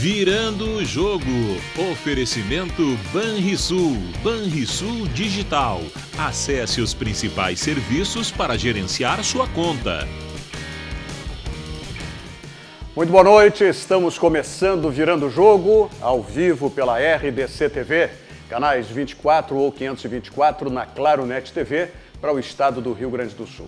Virando o jogo. Oferecimento Banrisul. Banrisul Digital. Acesse os principais serviços para gerenciar sua conta. Muito boa noite, estamos começando Virando o Jogo, ao vivo pela RDC TV, canais 24 ou 524 na Claro Net TV, para o estado do Rio Grande do Sul.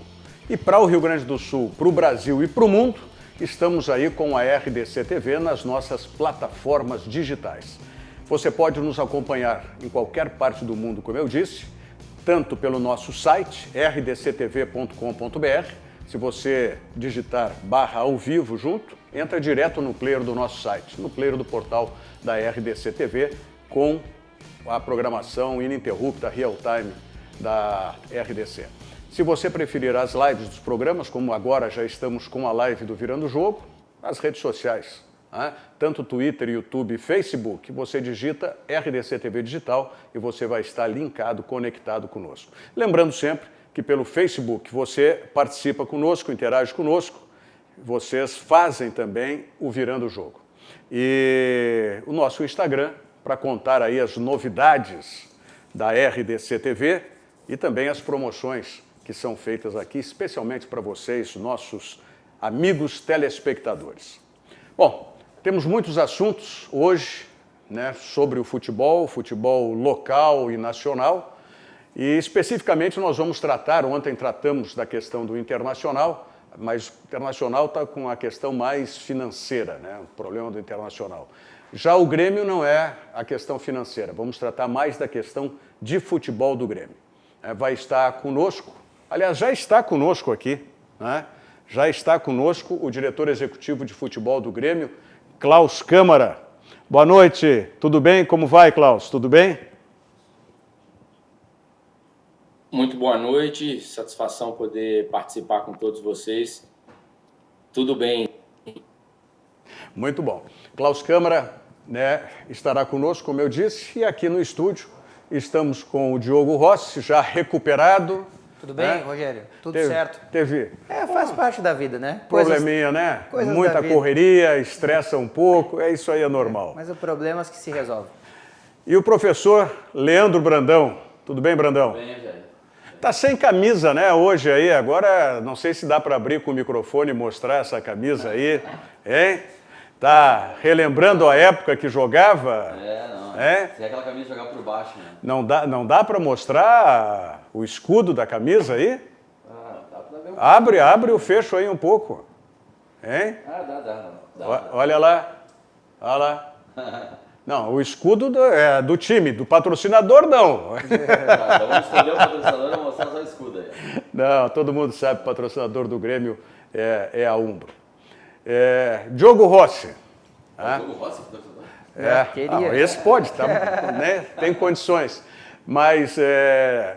E para o Rio Grande do Sul, para o Brasil e para o mundo, estamos aí com a RDC TV nas nossas plataformas digitais. Você pode nos acompanhar em qualquer parte do mundo, como eu disse, tanto pelo nosso site, rdctv.com.br. Se você digitar /ao vivo junto, entra direto no player do nosso site, no player do portal da RDC TV, com a programação ininterrupta, real time da RDC. Se você preferir as lives dos programas, como agora já estamos com a live do Virando o Jogo, nas redes sociais, né? Tanto Twitter, YouTube e Facebook, você digita RDC TV Digital e você vai estar linkado, conectado conosco. Lembrando sempre que pelo Facebook você participa conosco, interage conosco, vocês fazem também o Virando o Jogo. E o nosso Instagram, para contar aí as novidades da RDC TV e também as promoções que são feitas aqui, especialmente para vocês, nossos amigos telespectadores. Bom, temos muitos assuntos hoje, né, sobre o futebol local e nacional, e especificamente nós vamos tratar, ontem tratamos da questão do Internacional, mas o Internacional está com a questão mais financeira, né, o problema do Internacional. Já o Grêmio não é a questão financeira, vamos tratar mais da questão de futebol do Grêmio. Vai estar conosco, aliás, já está conosco aqui, né? Já está conosco o diretor executivo de futebol do Grêmio, Klaus Câmara. Boa noite, tudo bem? Como vai, Klaus? Tudo bem? Muito boa noite, satisfação poder participar com todos vocês. Tudo bem. Muito bom. Klaus Câmara, né, estará conosco, como eu disse, e aqui no estúdio estamos com o Diogo Rossi, já recuperado. Tudo bem, né? Rogério? Tudo certo? Teve. Faz parte da vida, né? Probleminha, né? Muita correria, estressa um pouco, isso aí é normal. Mas o problema é que se resolve. E o professor Leandro Brandão. Tudo bem, Brandão? Tudo bem, Rogério. Tá sem camisa, né, hoje aí. Agora, não sei se dá para abrir com o microfone e mostrar essa camisa aí, hein? Tá relembrando a época que jogava? Não. É? Se é aquela camisa jogar por baixo, né? Não dá para mostrar o escudo da camisa aí? Dá pra ver um pouco. Abre o fecho aí um pouco. Hein? Dá. Olha lá. Olha lá. Não, o escudo do time, do patrocinador não. Vamos escolher o patrocinador e mostrar só o escudo aí. Não, todo mundo sabe que o patrocinador do Grêmio é a Umbro. Diogo Rossi. Diogo Rossi, patrocinador? Esse pode, tá, né? Tem condições. Mas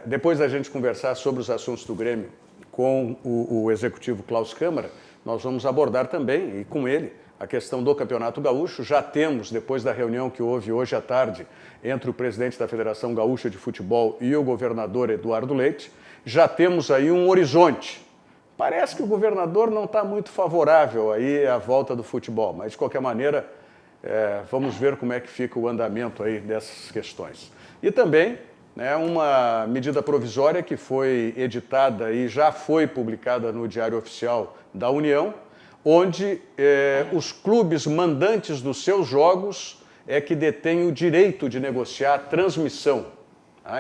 depois da gente conversar sobre os assuntos do Grêmio com o executivo Klaus Câmara, nós vamos abordar também, e com ele, a questão do Campeonato Gaúcho. Já temos, depois da reunião que houve hoje à tarde entre o presidente da Federação Gaúcha de Futebol e o governador Eduardo Leite, já temos aí um horizonte. Parece que o governador não está muito favorável aí à volta do futebol, mas de qualquer maneira vamos ver como é que fica o andamento aí dessas questões. E também, né, uma medida provisória que foi editada e já foi publicada no Diário Oficial da União, onde os clubes mandantes dos seus jogos que detêm o direito de negociar a transmissão.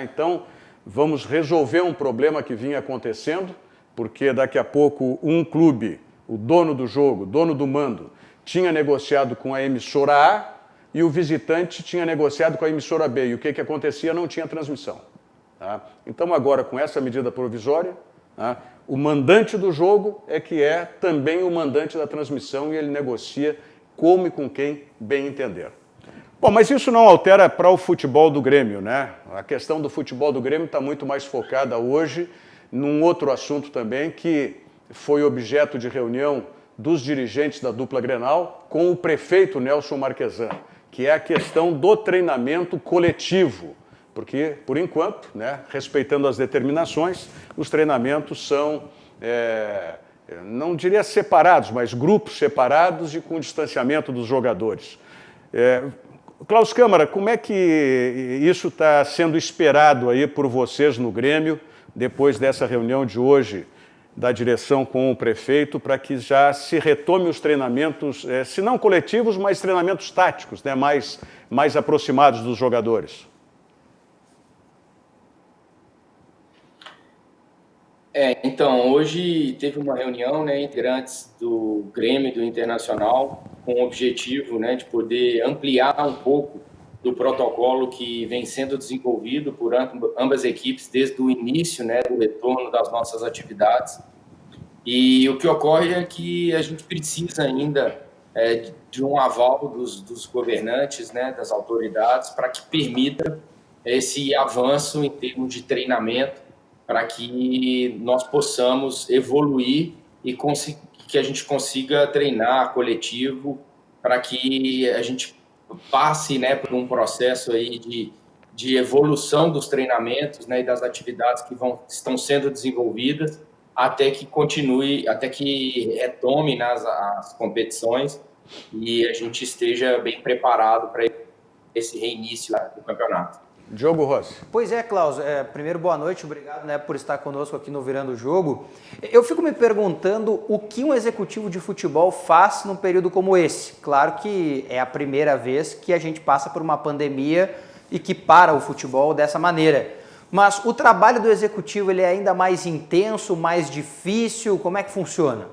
Então, vamos resolver um problema que vinha acontecendo, porque daqui a pouco um clube, o dono do jogo, dono do mando, tinha negociado com a emissora A e o visitante tinha negociado com a emissora B. E o que acontecia? Não tinha transmissão. Tá? Então, agora, com essa medida provisória, tá, o mandante do jogo que é também o mandante da transmissão e ele negocia como e com quem bem entender. Bom, mas isso não altera para o futebol do Grêmio, né? A questão do futebol do Grêmio está muito mais focada hoje num outro assunto também que foi objeto de reunião dos dirigentes da dupla Grenal com o prefeito Nelson Marquesan, que é a questão do treinamento coletivo, porque, por enquanto, né, respeitando as determinações, os treinamentos são, não diria separados, mas grupos separados e com distanciamento dos jogadores. Klaus Câmara, como é que isso está sendo esperado aí por vocês no Grêmio, depois dessa reunião de hoje da direção com o prefeito, para que já se retome os treinamentos, se não coletivos, mas treinamentos táticos, né, mais aproximados dos jogadores? Então, hoje teve uma reunião, né, integrantes do Grêmio e do Internacional, com o objetivo, né, de poder ampliar um pouco do protocolo que vem sendo desenvolvido por ambas equipes desde o início, né, do retorno das nossas atividades. E o que ocorre é que a gente precisa ainda de um aval dos governantes, né, das autoridades, para que permita esse avanço em termos de treinamento, para que nós possamos evoluir e que a gente consiga treinar coletivo, para que a gente passe, né, por um processo aí de evolução dos treinamentos, né, e das atividades que estão sendo desenvolvidas, até que continue, até que retome as competições e a gente esteja bem preparado para esse reinício do campeonato. Diogo Rossi. Pois é, Klaus. Primeiro, boa noite. Obrigado, né, por estar conosco aqui no Virando o Jogo. Eu fico me perguntando o que um executivo de futebol faz num período como esse. Claro que é a primeira vez que a gente passa por uma pandemia e que para o futebol dessa maneira. Mas o trabalho do executivo ele é ainda mais intenso, mais difícil? Como é que funciona?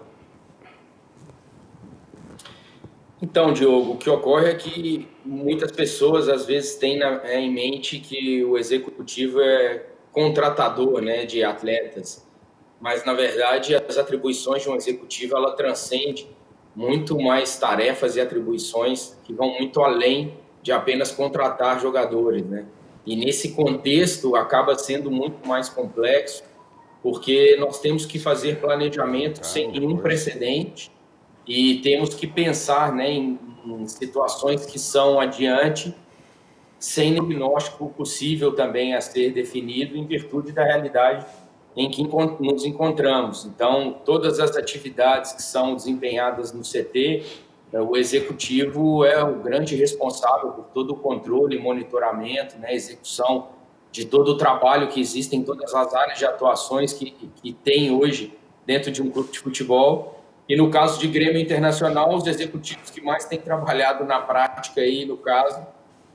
Então, Diogo, o que ocorre é que muitas pessoas às vezes têm em mente que o executivo é contratador, né, de atletas, mas na verdade as atribuições de um executivo ela transcende muito mais tarefas e atribuições que vão muito além de apenas contratar jogadores, né? E nesse contexto acaba sendo muito mais complexo, porque nós temos que fazer planejamento sem nenhum precedente e temos que pensar, né, em situações que são adiante, sem diagnóstico possível também a ser definido em virtude da realidade em que nos encontramos. Então, todas as atividades que são desempenhadas no CT, o executivo é o grande responsável por todo o controle e monitoramento, né, execução de todo o trabalho que existe em todas as áreas de atuações que tem hoje dentro de um clube de futebol. E no caso de Grêmio Internacional, os executivos que mais têm trabalhado na prática aí, no caso,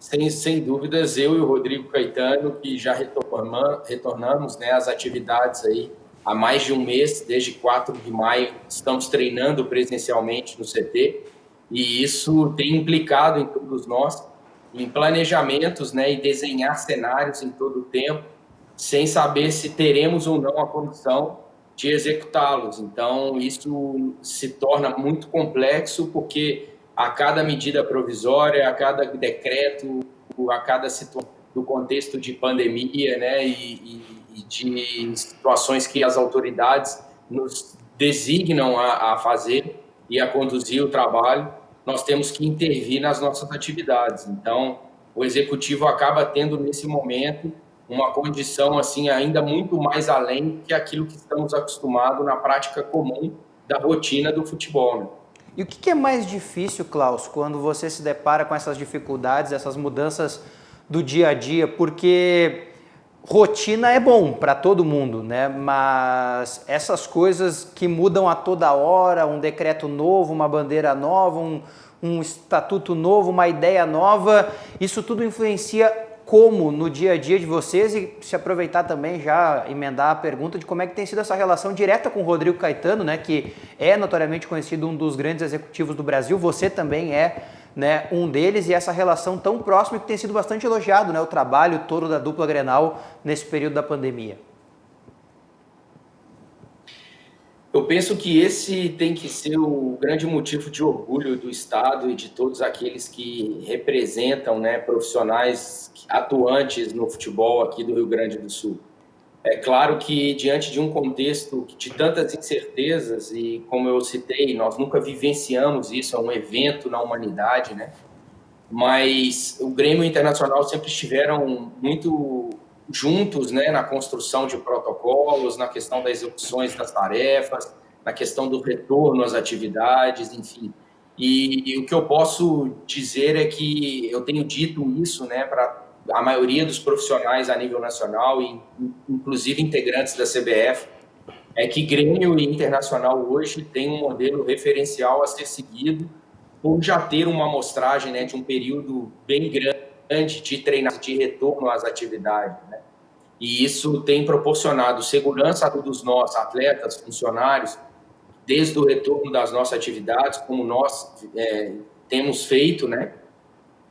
sem dúvidas, eu e o Rodrigo Caetano, que já retornamos, né, às atividades aí há mais de um mês, desde 4 de maio, estamos treinando presencialmente no CT, e isso tem implicado em todos nós, em planejamentos, né, e desenhar cenários em todo o tempo, sem saber se teremos ou não a condição de executá-los. Então, isso se torna muito complexo, porque a cada medida provisória, a cada decreto, a cada situação do contexto de pandemia, né, e de situações que as autoridades nos designam a fazer e a conduzir o trabalho, nós temos que intervir nas nossas atividades. Então, o executivo acaba tendo, nesse momento, uma condição assim ainda muito mais além que aquilo que estamos acostumados na prática comum da rotina do futebol, né? E o que é mais difícil, Klaus, quando você se depara com essas dificuldades, essas mudanças do dia a dia? Porque rotina é bom para todo mundo, né? Mas essas coisas que mudam a toda hora, um decreto novo, uma bandeira nova, um estatuto novo, uma ideia nova, isso tudo influencia como no dia a dia de vocês? E se aproveitar também, já emendar a pergunta de como é que tem sido essa relação direta com o Rodrigo Caetano, né, que é notoriamente conhecido um dos grandes executivos do Brasil, você também é, né, um deles, e essa relação tão próxima que tem sido bastante elogiado, né, o trabalho todo da dupla Grenal nesse período da pandemia. Eu penso que esse tem que ser o grande motivo de orgulho do Estado e de todos aqueles que representam, né, profissionais atuantes no futebol aqui do Rio Grande do Sul. É claro que, diante de um contexto de tantas incertezas, e como eu citei, nós nunca vivenciamos isso, é um evento na humanidade, né? Mas o Grêmio Internacional sempre estiveram muito juntos, né, na construção de protocolos, na questão das execuções das tarefas, na questão do retorno às atividades, enfim. E o que eu posso dizer é que eu tenho dito isso, né, para a maioria dos profissionais a nível nacional e inclusive integrantes da CBF, é que Grêmio e Internacional hoje tem um modelo referencial a ser seguido por já ter uma amostragem, né, de um período bem grande de treinamento, de retorno às atividades, né? E isso tem proporcionado segurança a todos nós, atletas, funcionários, desde o retorno das nossas atividades, como nós temos feito, né?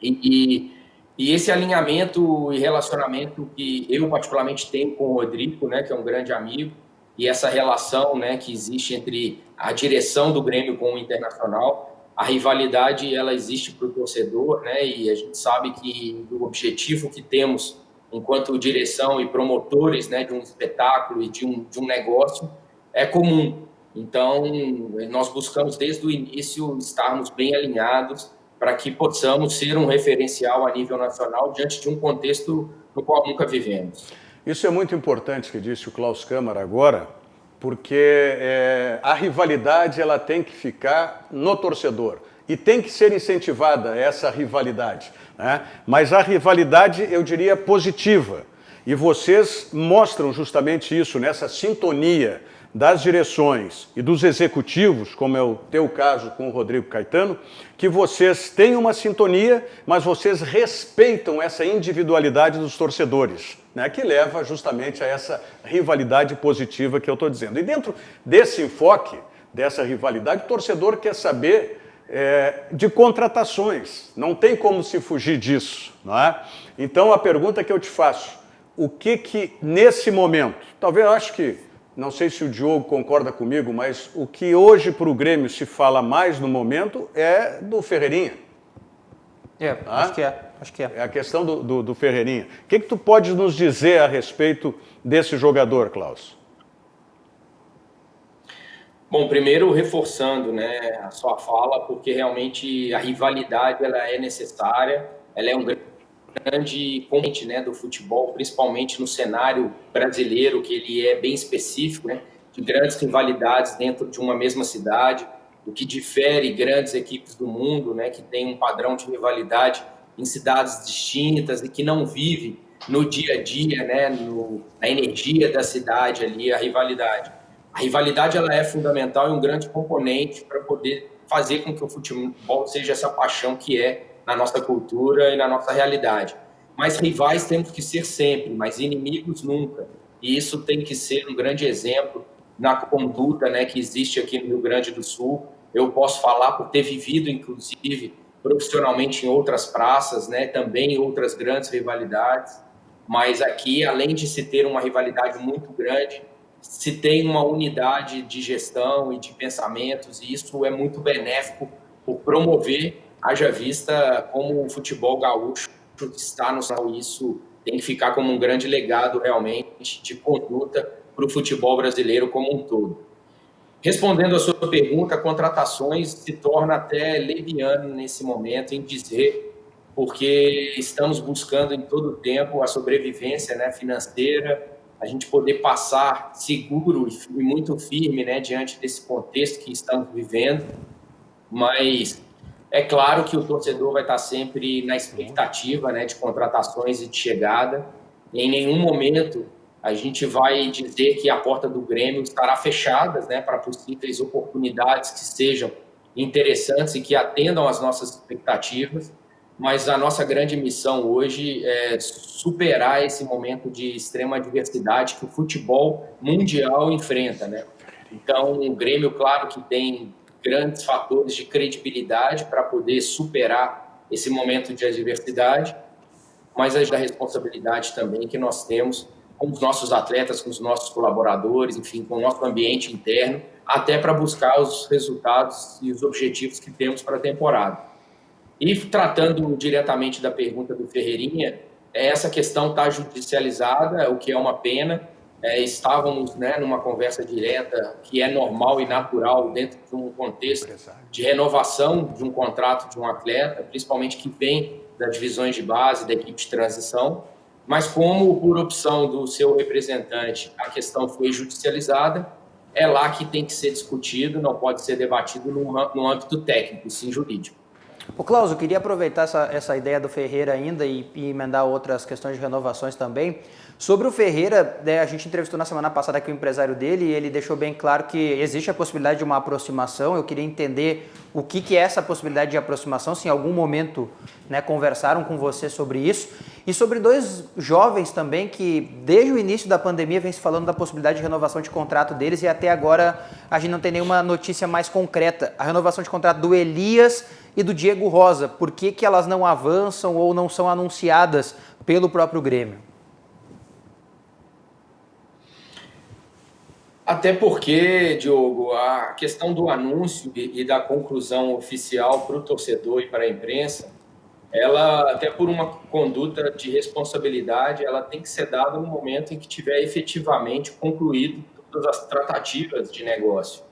E esse alinhamento e relacionamento que eu particularmente tenho com o Rodrigo, né, que é um grande amigo, e essa relação, né, que existe entre a direção do Grêmio com o Internacional, a rivalidade ela existe para o torcedor, né, e a gente sabe que o objetivo que temos enquanto direção e promotores, né, de um espetáculo e de um negócio é comum. Então, nós buscamos desde o início estarmos bem alinhados para que possamos ser um referencial a nível nacional diante de um contexto no qual nunca vivemos. Isso é muito importante que disse o Klaus Câmara agora, porque a rivalidade ela tem que ficar no torcedor e tem que ser incentivada essa rivalidade, né? Mas a rivalidade, eu diria, positiva. E vocês mostram justamente isso, nessa sintonia das direções e dos executivos, como é o teu caso com o Rodrigo Caetano, que vocês têm uma sintonia, mas vocês respeitam essa individualidade dos torcedores, né, que leva justamente a essa rivalidade positiva que eu estou dizendo. E dentro desse enfoque, dessa rivalidade, o torcedor quer saber de contratações, não tem como se fugir disso, não é? Então a pergunta que eu te faço, o que nesse momento, talvez eu acho que, não sei se o Diogo concorda comigo, mas o que hoje para o Grêmio se fala mais no momento é do Ferreirinha. Acho que é. É a questão do Ferreirinha. O que tu pode nos dizer a respeito desse jogador, Klaus? Bom, primeiro reforçando, né, a sua fala, porque realmente a rivalidade ela é necessária, ela é um grande componente, né, do futebol, principalmente no cenário brasileiro, que ele é bem específico, né, de grandes rivalidades dentro de uma mesma cidade, o que difere grandes equipes do mundo, né, que tem um padrão de rivalidade em cidades distintas e que não vive no dia a dia, né, na energia da cidade ali, a rivalidade. A rivalidade ela é fundamental e um grande componente para poder fazer com que o futebol seja essa paixão que é na nossa cultura e na nossa realidade. Mas rivais temos que ser sempre, mas inimigos nunca. E isso tem que ser um grande exemplo na conduta, né, que existe aqui no Rio Grande do Sul. Eu posso falar por ter vivido, inclusive, profissionalmente em outras praças, né, também em outras grandes rivalidades. Mas aqui, além de se ter uma rivalidade muito grande, se tem uma unidade de gestão e de pensamentos, e isso é muito benéfico por promover, haja vista como o futebol gaúcho está no céu. Isso tem que ficar como um grande legado realmente de conduta para o futebol brasileiro como um todo. Respondendo a sua pergunta, contratações se torna até leviano nesse momento em dizer, porque estamos buscando em todo o tempo a sobrevivência, né, financeira, a gente poder passar seguro e muito firme, né, diante desse contexto que estamos vivendo, mas é claro que o torcedor vai estar sempre na expectativa, né, de contratações e de chegada. Em nenhum momento a gente vai dizer que a porta do Grêmio estará fechada, né, para possíveis oportunidades que sejam interessantes e que atendam às nossas expectativas, mas a nossa grande missão hoje é superar esse momento de extrema adversidade que o futebol mundial enfrenta, né? Então, o Grêmio, claro que tem grandes fatores de credibilidade para poder superar esse momento de adversidade, mas a responsabilidade também que nós temos com os nossos atletas, com os nossos colaboradores, enfim, com o nosso ambiente interno, até para buscar os resultados e os objetivos que temos para a temporada. E tratando diretamente da pergunta do Ferreirinha, essa questão está judicializada, o que é uma pena. Estávamos, né, numa conversa direta, que é normal e natural dentro de um contexto de renovação de um contrato de um atleta, principalmente que vem das divisões de base, da equipe de transição, mas como por opção do seu representante a questão foi judicializada, é lá que tem que ser discutido, não pode ser debatido no âmbito técnico, sim jurídico. Ô Klaus, eu queria aproveitar essa ideia do Ferreira ainda e emendar outras questões de renovações também. Sobre o Ferreira, né, a gente entrevistou na semana passada aqui o empresário dele e ele deixou bem claro que existe a possibilidade de uma aproximação. Eu queria entender o que é essa possibilidade de aproximação, se em algum momento, né, conversaram com você sobre isso. E sobre dois jovens também que desde o início da pandemia vem se falando da possibilidade de renovação de contrato deles e até agora a gente não tem nenhuma notícia mais concreta. A renovação de contrato do Elias e do Diego Rosa, por que elas não avançam ou não são anunciadas pelo próprio Grêmio? Até porque, Diogo, a questão do anúncio e da conclusão oficial para o torcedor e para a imprensa, ela, até por uma conduta de responsabilidade, ela tem que ser dada no momento em que tiver efetivamente concluído todas as tratativas de negócio.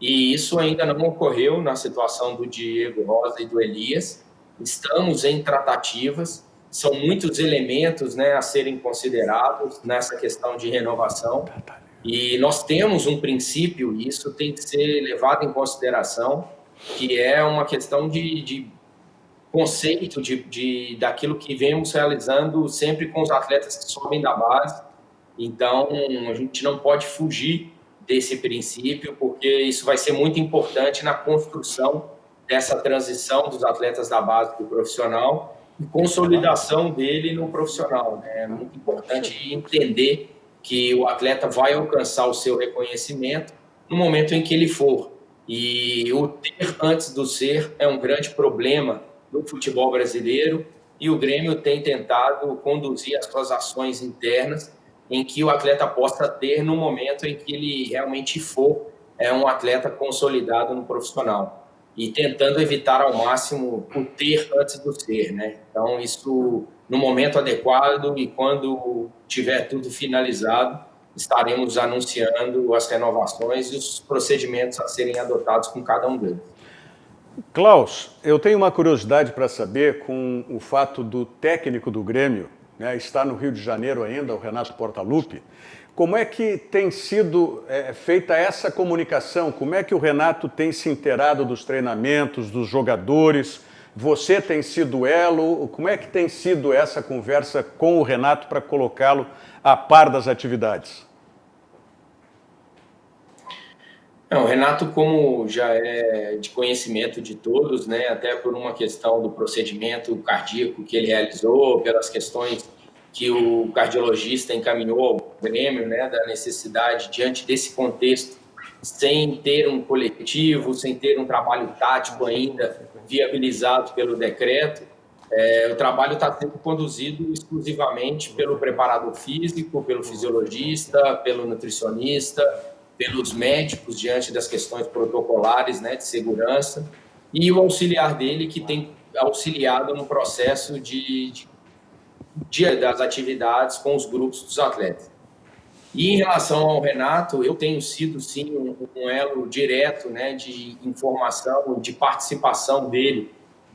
E isso ainda não ocorreu na situação do Diego Rosa e do Elias. Estamos em tratativas, são muitos elementos, né, a serem considerados nessa questão de renovação. E nós temos um princípio, e isso tem que ser levado em consideração, que é uma questão de conceito daquilo que vemos realizando sempre com os atletas que sobem da base. Então, a gente não pode fugir desse princípio, porque isso vai ser muito importante na construção dessa transição dos atletas da base para o profissional e consolidação dele no profissional, né? É muito importante entender que o atleta vai alcançar o seu reconhecimento no momento em que ele for. E o ter antes do ser é um grande problema no futebol brasileiro e o Grêmio tem tentado conduzir as suas ações internas em que o atleta possa ter no momento em que ele realmente for um atleta consolidado no profissional e tentando evitar ao máximo o ter antes do ser, né? Então, isso no momento adequado e quando tiver tudo finalizado, estaremos anunciando as renovações e os procedimentos a serem adotados com cada um deles. Klaus, eu tenho uma curiosidade para saber com o fato do técnico do Grêmio, né, está no Rio de Janeiro ainda, o Renato Portaluppi. Como é que tem sido feita essa comunicação? Como é que o Renato tem se inteirado dos treinamentos, dos jogadores? Você tem sido elo? Como é que tem sido essa conversa com o Renato para colocá-lo a par das atividades? O Renato, como já é de conhecimento de todos, né, até por uma questão do procedimento cardíaco que ele realizou, pelas questões que o cardiologista encaminhou ao Grêmio, né, da necessidade, diante desse contexto, sem ter um coletivo, sem ter um trabalho tático ainda viabilizado pelo decreto, o trabalho está sendo conduzido exclusivamente pelo preparador físico, pelo fisiologista, pelo nutricionista, pelos médicos diante das questões protocolares, né, de segurança, e o auxiliar dele que tem auxiliado no processo das atividades com os grupos dos atletas. E em relação ao Renato, eu tenho sido, sim, um elo direto, né, de informação, de participação dele,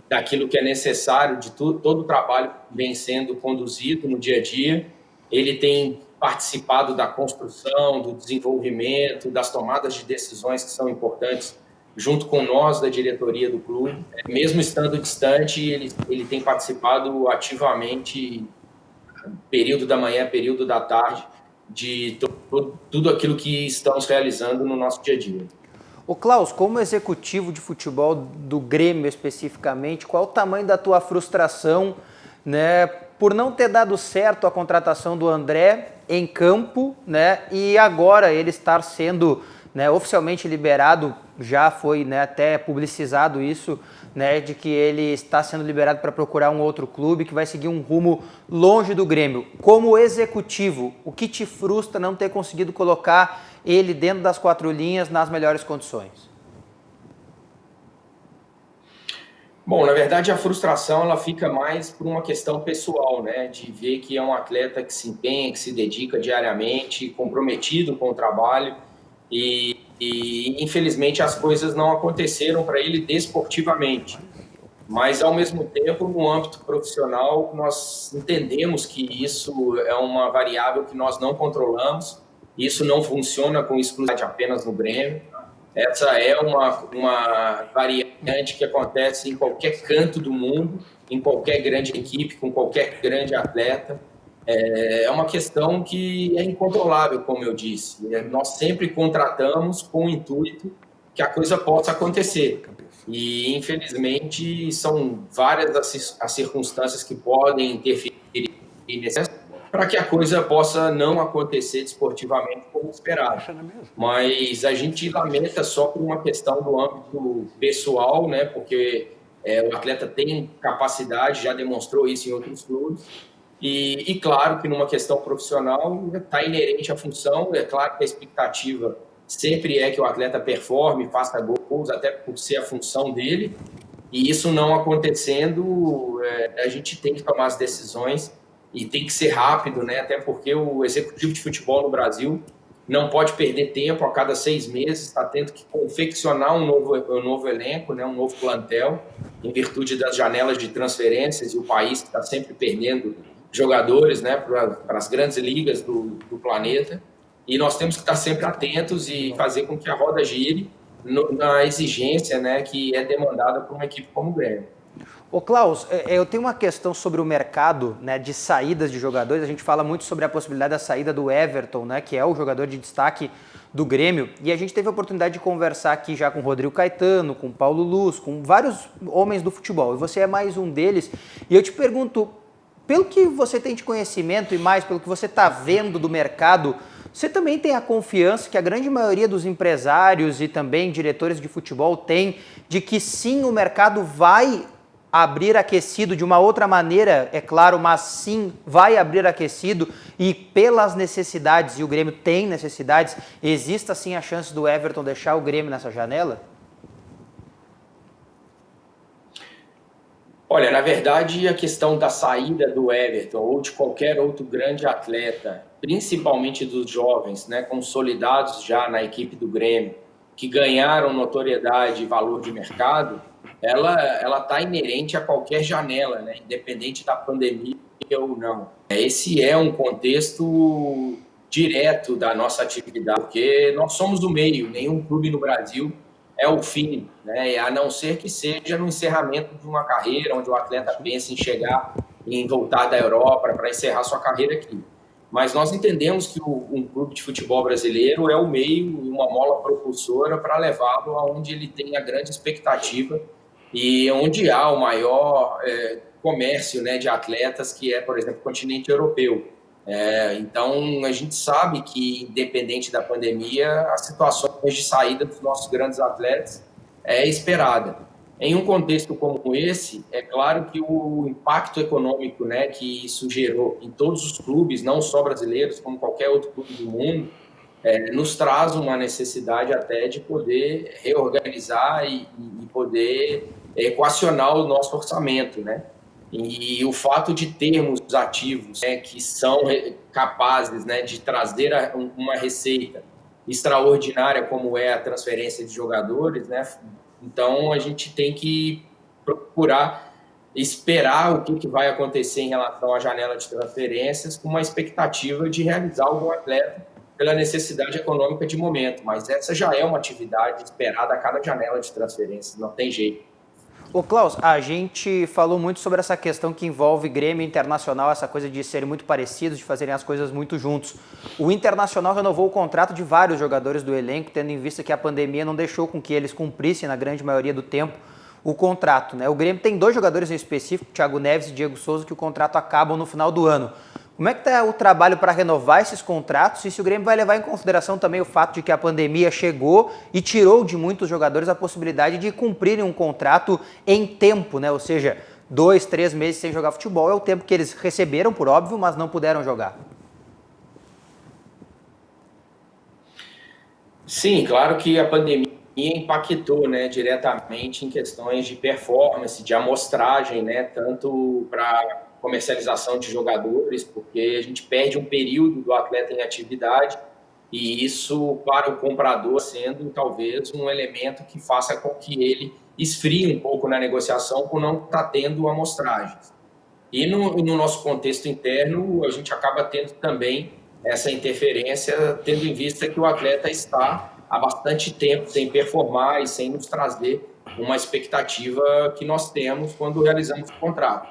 daquilo que é necessário, de todo o trabalho que vem sendo conduzido no dia a dia. Ele tem participado da construção, do desenvolvimento, das tomadas de decisões que são importantes junto com nós da diretoria do clube. Mesmo estando distante, ele tem participado ativamente, período da manhã, período da tarde, de tudo aquilo que estamos realizando no nosso dia a dia. Ô Klaus, como executivo de futebol do Grêmio especificamente, qual é o tamanho da tua frustração, né, por não ter dado certo a contratação do André em campo, né, e agora ele estar sendo, né, oficialmente liberado, já foi, né, até publicizado isso, né, de que ele está sendo liberado para procurar um outro clube que vai seguir um rumo longe do Grêmio. Como executivo, o que te frustra não ter conseguido colocar ele dentro das quatro linhas nas melhores condições? Bom, na verdade a frustração ela fica mais por uma questão pessoal, né, de ver que é um atleta que se empenha, que se dedica diariamente, comprometido com o trabalho e infelizmente as coisas não aconteceram para ele desportivamente. Mas ao mesmo tempo, no âmbito profissional, nós entendemos que isso é uma variável que nós não controlamos Isso não funciona com exclusividade apenas no Grêmio. Essa é uma variante que acontece em qualquer canto do mundo, em qualquer grande equipe, com qualquer grande atleta. É uma questão que é incontrolável, como eu disse. Nós sempre contratamos com o intuito que a coisa possa acontecer. E, infelizmente, são várias as circunstâncias que podem interferir nesse para que a coisa possa não acontecer desportivamente como esperado. Mas a gente lamenta só por uma questão do âmbito pessoal, né? Porque o atleta tem capacidade, já demonstrou isso em outros clubes. E claro que numa questão profissional está inerente à função. É claro que a expectativa sempre é que o atleta performe, faça gols, até por ser a função dele. E isso não acontecendo, a gente tem que tomar as decisões e tem que ser rápido, né? Até porque o executivo de futebol no Brasil não pode perder tempo. A cada 6 meses está tendo que confeccionar um novo elenco, né? Um novo plantel, em virtude das janelas de transferências, e o país que está sempre perdendo jogadores, né, para as grandes ligas do planeta. E nós temos que estar sempre atentos e fazer com que a roda gire na exigência, né, que é demandada por uma equipe como o Grêmio. Ô Klaus, eu tenho uma questão sobre o mercado, né, de saídas de jogadores. A gente fala muito sobre a possibilidade da saída do Everton, né, que é o jogador de destaque do Grêmio, e a gente teve a oportunidade de conversar aqui já com o Rodrigo Caetano, com o Paulo Luz, com vários homens do futebol, e você é mais um deles. E eu te pergunto, pelo que você tem de conhecimento e mais pelo que você está vendo do mercado, você também tem a confiança que a grande maioria dos empresários e também diretores de futebol tem de que sim, o mercado vai abrir aquecido de uma outra maneira, é claro, mas sim, vai abrir aquecido e pelas necessidades, e o Grêmio tem necessidades, exista sim a chance do Everton deixar o Grêmio nessa janela? Olha, na verdade, a questão da saída do Everton ou de qualquer outro grande atleta, principalmente dos jovens, né, consolidados já na equipe do Grêmio, que ganharam notoriedade e valor de mercado, ela está inerente a qualquer janela, né, independente da pandemia ou não. Esse é um contexto direto da nossa atividade, porque nós somos do meio, nenhum clube no Brasil é o fim, né? A não ser que seja no encerramento de uma carreira, onde o atleta pensa em chegar, em voltar da Europa para encerrar sua carreira aqui. Mas nós entendemos que um clube de futebol brasileiro é o meio e uma mola propulsora para levá-lo aonde ele tem a grande expectativa e onde há o maior comércio, né, de atletas, que é, por exemplo, o continente europeu. Então, a gente sabe que, independente da pandemia, as situações de saída dos nossos grandes atletas é esperada. Em um contexto como esse, é claro que o impacto econômico, né, que isso gerou em todos os clubes, não só brasileiros, como qualquer outro clube do mundo, nos traz uma necessidade até de poder reorganizar e poder equacionar o nosso orçamento, né? E o fato de termos ativos, né, que são capazes, né, de trazer uma receita extraordinária, como é a transferência de jogadores, né, então a gente tem que procurar esperar o que vai acontecer em relação à janela de transferências, com uma expectativa de realizar algum atleta pela necessidade econômica de momento. Mas essa já é uma atividade esperada a cada janela de transferências, não tem jeito. Ô Klaus, a gente falou muito sobre essa questão que envolve Grêmio e Internacional, essa coisa de serem muito parecidos, de fazerem as coisas muito juntos. O Internacional renovou o contrato de vários jogadores do elenco, tendo em vista que a pandemia não deixou com que eles cumprissem, na grande maioria do tempo, o contrato, né? O Grêmio tem 2 jogadores em específico, Thiago Neves e Diego Souza, que o contrato acabam no final do ano. Como é que está o trabalho para renovar esses contratos e se o Grêmio vai levar em consideração também o fato de que a pandemia chegou e tirou de muitos jogadores a possibilidade de cumprirem um contrato em tempo, né? Ou seja, 2, 3 meses sem jogar futebol é o tempo que eles receberam, por óbvio, mas não puderam jogar. Sim, claro que a pandemia impactou, né, diretamente em questões de performance, de amostragem, né, tanto para comercialização de jogadores, porque a gente perde um período do atleta em atividade e isso, para o comprador, sendo talvez um elemento que faça com que ele esfrie um pouco na negociação por não estar tendo amostragens. E no nosso contexto interno, a gente acaba tendo também essa interferência, tendo em vista que o atleta está há bastante tempo sem performar e sem nos trazer uma expectativa que nós temos quando realizamos o contrato.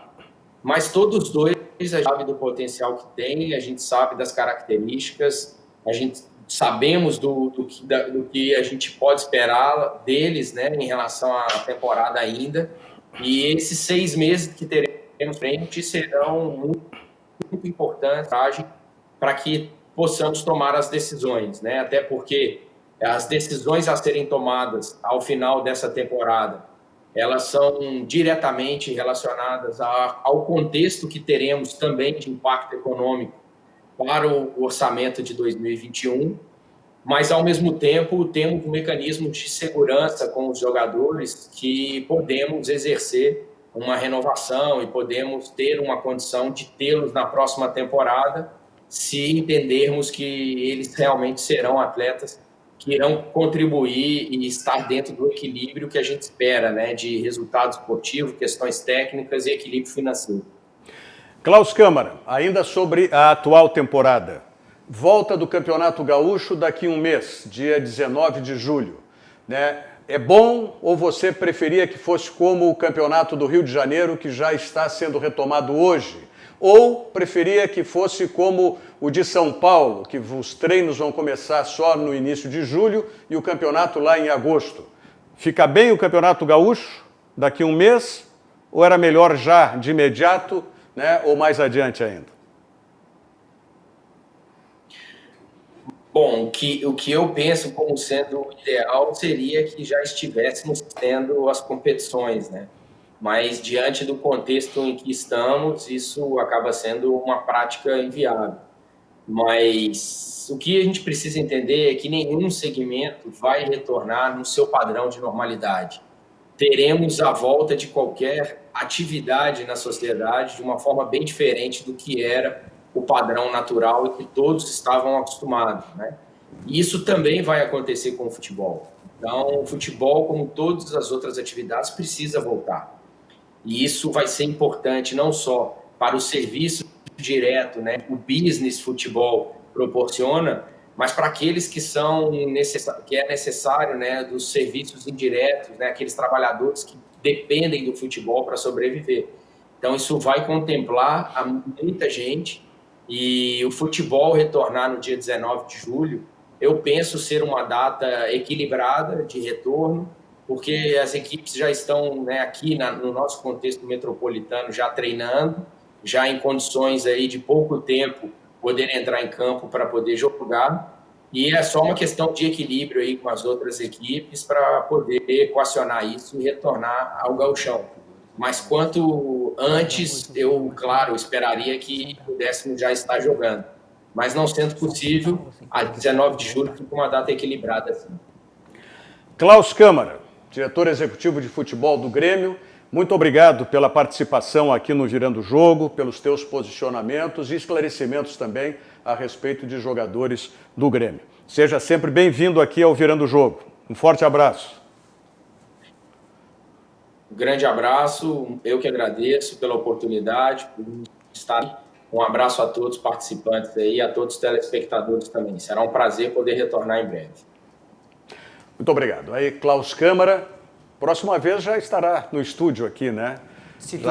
Mas todos os dois, a gente sabe do potencial que tem, a gente sabe das características, a gente sabemos do que a gente pode esperar deles, né, em relação à temporada ainda. E esses 6 meses que teremos frente serão muito importantes para que possamos tomar as decisões, né? Até porque as decisões a serem tomadas ao final dessa temporada, elas são diretamente relacionadas ao contexto que teremos também de impacto econômico para o orçamento de 2021, mas, ao mesmo tempo, temos um mecanismo de segurança com os jogadores que podemos exercer uma renovação e podemos ter uma condição de tê-los na próxima temporada, se entendermos que eles realmente serão atletas que irão contribuir e estar dentro do equilíbrio que a gente espera, né, de resultado esportivo, questões técnicas e equilíbrio financeiro. Klaus Câmara, ainda sobre a atual temporada. Volta do Campeonato Gaúcho daqui a um mês, dia 19 de julho. Né? É bom ou você preferia que fosse como o Campeonato do Rio de Janeiro, que já está sendo retomado hoje? Ou preferia que fosse como o de São Paulo, que os treinos vão começar só no início de julho e o campeonato lá em agosto? Fica bem o Campeonato Gaúcho daqui a um mês? Ou era melhor já de imediato, né? Ou mais adiante ainda? Bom, o que eu penso como sendo o ideal seria que já estivéssemos tendo as competições, né? Mas, diante do contexto em que estamos, isso acaba sendo uma prática inviável. Mas o que a gente precisa entender é que nenhum segmento vai retornar no seu padrão de normalidade. Teremos a volta de qualquer atividade na sociedade de uma forma bem diferente do que era o padrão natural e que todos estavam acostumados, né? E isso também vai acontecer com o futebol. Então, o futebol, como todas as outras atividades, precisa voltar. E isso vai ser importante não só para o serviço direto, né, o business futebol proporciona, mas para aqueles que é necessário, né, dos serviços indiretos, né, aqueles trabalhadores que dependem do futebol para sobreviver. Então, isso vai contemplar a muita gente, e o futebol retornar no dia 19 de julho, eu penso ser uma data equilibrada de retorno, porque as equipes já estão, né, aqui no nosso contexto metropolitano já treinando, já em condições aí de pouco tempo poder entrar em campo para poder jogar, e é só uma questão de equilíbrio aí com as outras equipes para poder equacionar isso e retornar ao gauchão. Mas quanto antes, eu, claro, esperaria que pudéssemos já estar jogando. Mas não sendo possível, a 19 de julho fica uma data equilibrada assim. Klaus Câmara, diretor executivo de futebol do Grêmio, muito obrigado pela participação aqui no Virando o Jogo, pelos teus posicionamentos e esclarecimentos também a respeito de jogadores do Grêmio. Seja sempre bem-vindo aqui ao Virando o Jogo. Um forte abraço. Um grande abraço, eu que agradeço pela oportunidade, por estar aqui. Um abraço a todos os participantes aí, a todos os telespectadores também. Será um prazer poder retornar em breve. Muito obrigado. Aí, Klaus Câmara, próxima vez já estará no estúdio aqui, né? Se tudo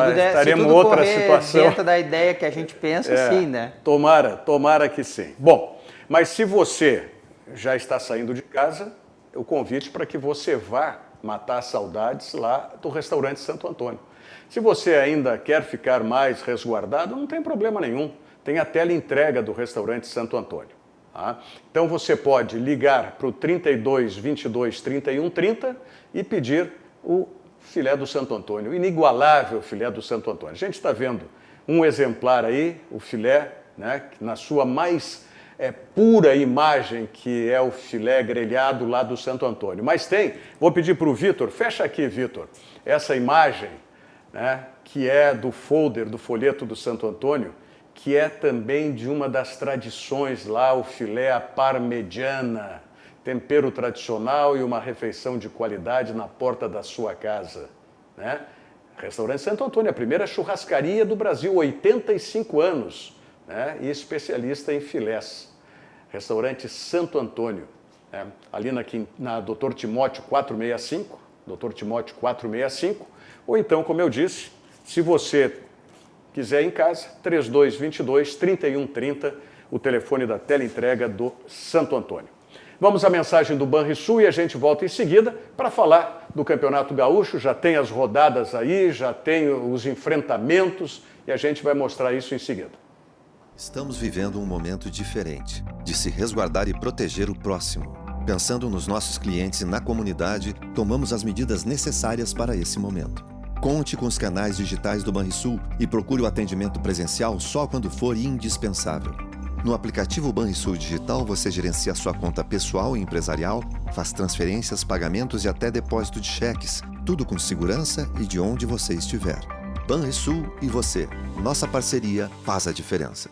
outra correr situação dentro da ideia que a gente pensa, sim, né? Tomara que sim. Bom, mas se você já está saindo de casa, o convite para que você vá matar saudades lá do restaurante Santo Antônio. Se você ainda quer ficar mais resguardado, não tem problema nenhum. Tem a teleentrega do restaurante Santo Antônio. Tá? Então você pode ligar para o 32 22 31 30 e pedir o filé do Santo Antônio, o inigualável filé do Santo Antônio. A gente está vendo um exemplar aí, o filé, né, na sua mais pura imagem, que é o filé grelhado lá do Santo Antônio. Mas vou pedir para o Vitor, fecha aqui, Vitor, essa imagem, né, que é do folder, do folheto do Santo Antônio, que é também de uma das tradições lá, o filé à parmegiana, tempero tradicional e uma refeição de qualidade na porta da sua casa, né? Restaurante Santo Antônio, a primeira churrascaria do Brasil, 85 anos, né? E especialista em filés. restaurante Santo Antônio, né? Ali na Dr. Timóteo 465, Dr. Timóteo 465, ou então, como eu disse, se você quiser em casa, 3222-3130, o telefone da teleentrega do Santo Antônio. Vamos à mensagem do Banrisul e a gente volta em seguida para falar do Campeonato Gaúcho. Já tem as rodadas aí, já tem os enfrentamentos e a gente vai mostrar isso em seguida. Estamos vivendo um momento diferente, de se resguardar e proteger o próximo. Pensando nos nossos clientes e na comunidade, tomamos as medidas necessárias para esse momento. Conte com os canais digitais do Banrisul e procure o atendimento presencial só quando for indispensável. No aplicativo Banrisul Digital, você gerencia sua conta pessoal e empresarial, faz transferências, pagamentos e até depósito de cheques, tudo com segurança e de onde você estiver. Banrisul e você. Nossa parceria faz a diferença.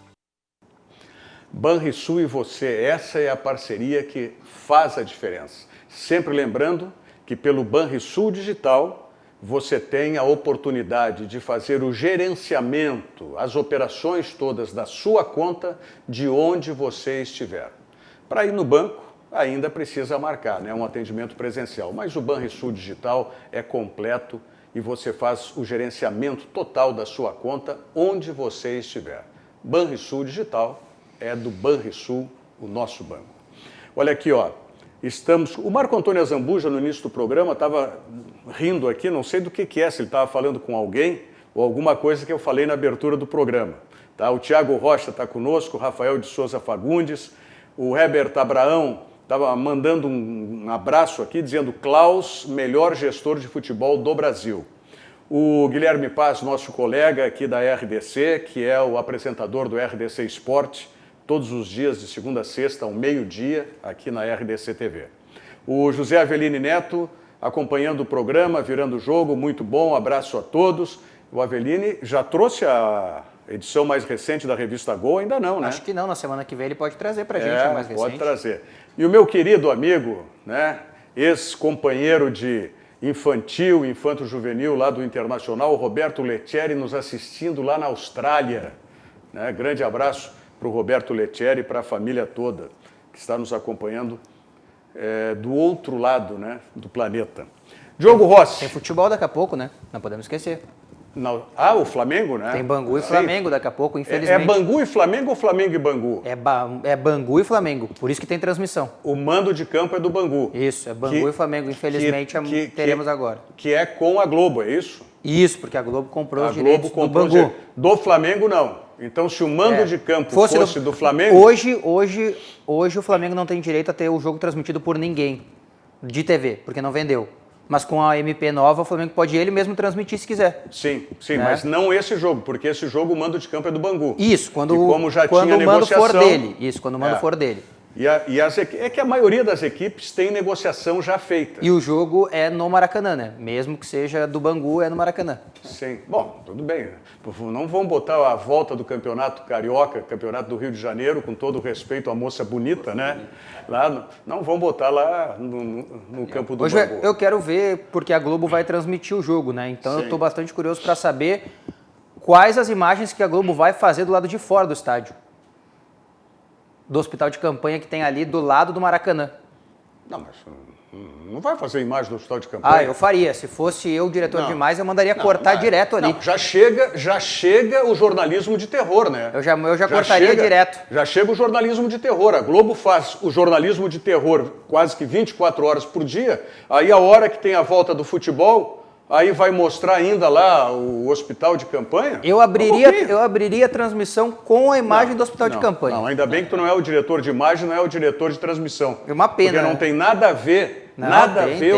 Banrisul e você, essa é a parceria que faz a diferença. Sempre lembrando que pelo Banrisul Digital você tem a oportunidade de fazer o gerenciamento, as operações todas da sua conta de onde você estiver. Para ir no banco, ainda precisa marcar, né, um atendimento presencial, mas o Banrisul Digital é completo e você faz o gerenciamento total da sua conta onde você estiver. Banrisul Digital é do Banrisul, o nosso banco. Olha aqui, ó. O Marco Antônio Azambuja, no início do programa, estava rindo aqui, não sei do que é, se ele estava falando com alguém ou alguma coisa que eu falei na abertura do programa. Tá? O Tiago Rocha está conosco, o Rafael de Souza Fagundes, o Herbert Abraão estava mandando um abraço aqui, dizendo Klaus, melhor gestor de futebol do Brasil. O Guilherme Paz, nosso colega aqui da RDC, que é o apresentador do RDC Esporte, todos os dias, de segunda a sexta, ao meio-dia, aqui na RDC TV. O José Avelini Neto, acompanhando o programa, virando o jogo, muito bom, abraço a todos. O Avelini já trouxe a edição mais recente da revista Gol? Ainda não, né? Acho que não, na semana que vem ele pode trazer para a gente a mais recente. Pode trazer. E o meu querido amigo, né, ex-companheiro de infanto-juvenil lá do Internacional, o Roberto Lettieri, nos assistindo lá na Austrália. Né? Grande abraço para o Roberto Lettieri e para a família toda que está nos acompanhando do outro lado, né, do planeta. Diogo Rossi. Tem futebol daqui a pouco, né? Não podemos esquecer. O Flamengo, né? Tem Bangu e Flamengo daqui a pouco, infelizmente. É Bangu e Flamengo ou Flamengo e Bangu? É Bangu e Flamengo, por isso que tem transmissão. O mando de campo é do Bangu. Isso, é Bangu e Flamengo, infelizmente teremos agora. Que é com a Globo, é isso? Isso, porque a Globo comprou os direitos do Bangu. Do Flamengo, não. Então, se o mando de campo fosse do Flamengo... Hoje o Flamengo não tem direito a ter o jogo transmitido por ninguém de TV, porque não vendeu. Mas com a MP nova, o Flamengo pode ele mesmo transmitir se quiser. Sim, né? Mas não esse jogo, porque esse jogo o mando de campo é do Bangu. Isso, quando o mando for dele. Isso, quando o mando for dele. É que a maioria das equipes tem negociação já feita. E o jogo é no Maracanã, né? Mesmo que seja do Bangu, é no Maracanã. Sim. Bom, tudo bem. Não vão botar a volta do Campeonato Carioca, Campeonato do Rio de Janeiro, com todo o respeito à moça bonita, né? Lá, não vão botar lá no campo do Bangu. Eu quero ver, porque a Globo vai transmitir o jogo, né? Então eu estou bastante curioso para saber quais as imagens que a Globo vai fazer do lado de fora do estádio. Do hospital de campanha que tem ali do lado do Maracanã. Não, mas não vai fazer imagem do hospital de campanha? Eu faria. Se fosse eu, diretor de mais, eu mandaria cortar direto ali. Não, já chega o jornalismo de terror, né? Eu já cortaria direto. Já chega o jornalismo de terror. A Globo faz o jornalismo de terror quase que 24 horas por dia. Aí a hora que tem a volta do futebol... Aí vai mostrar ainda lá o hospital de campanha? Eu abriria a transmissão com a imagem do hospital de campanha. Não, ainda bem que tu não é o diretor de imagem, não é o diretor de transmissão. É uma pena. Porque não tem nada a ver,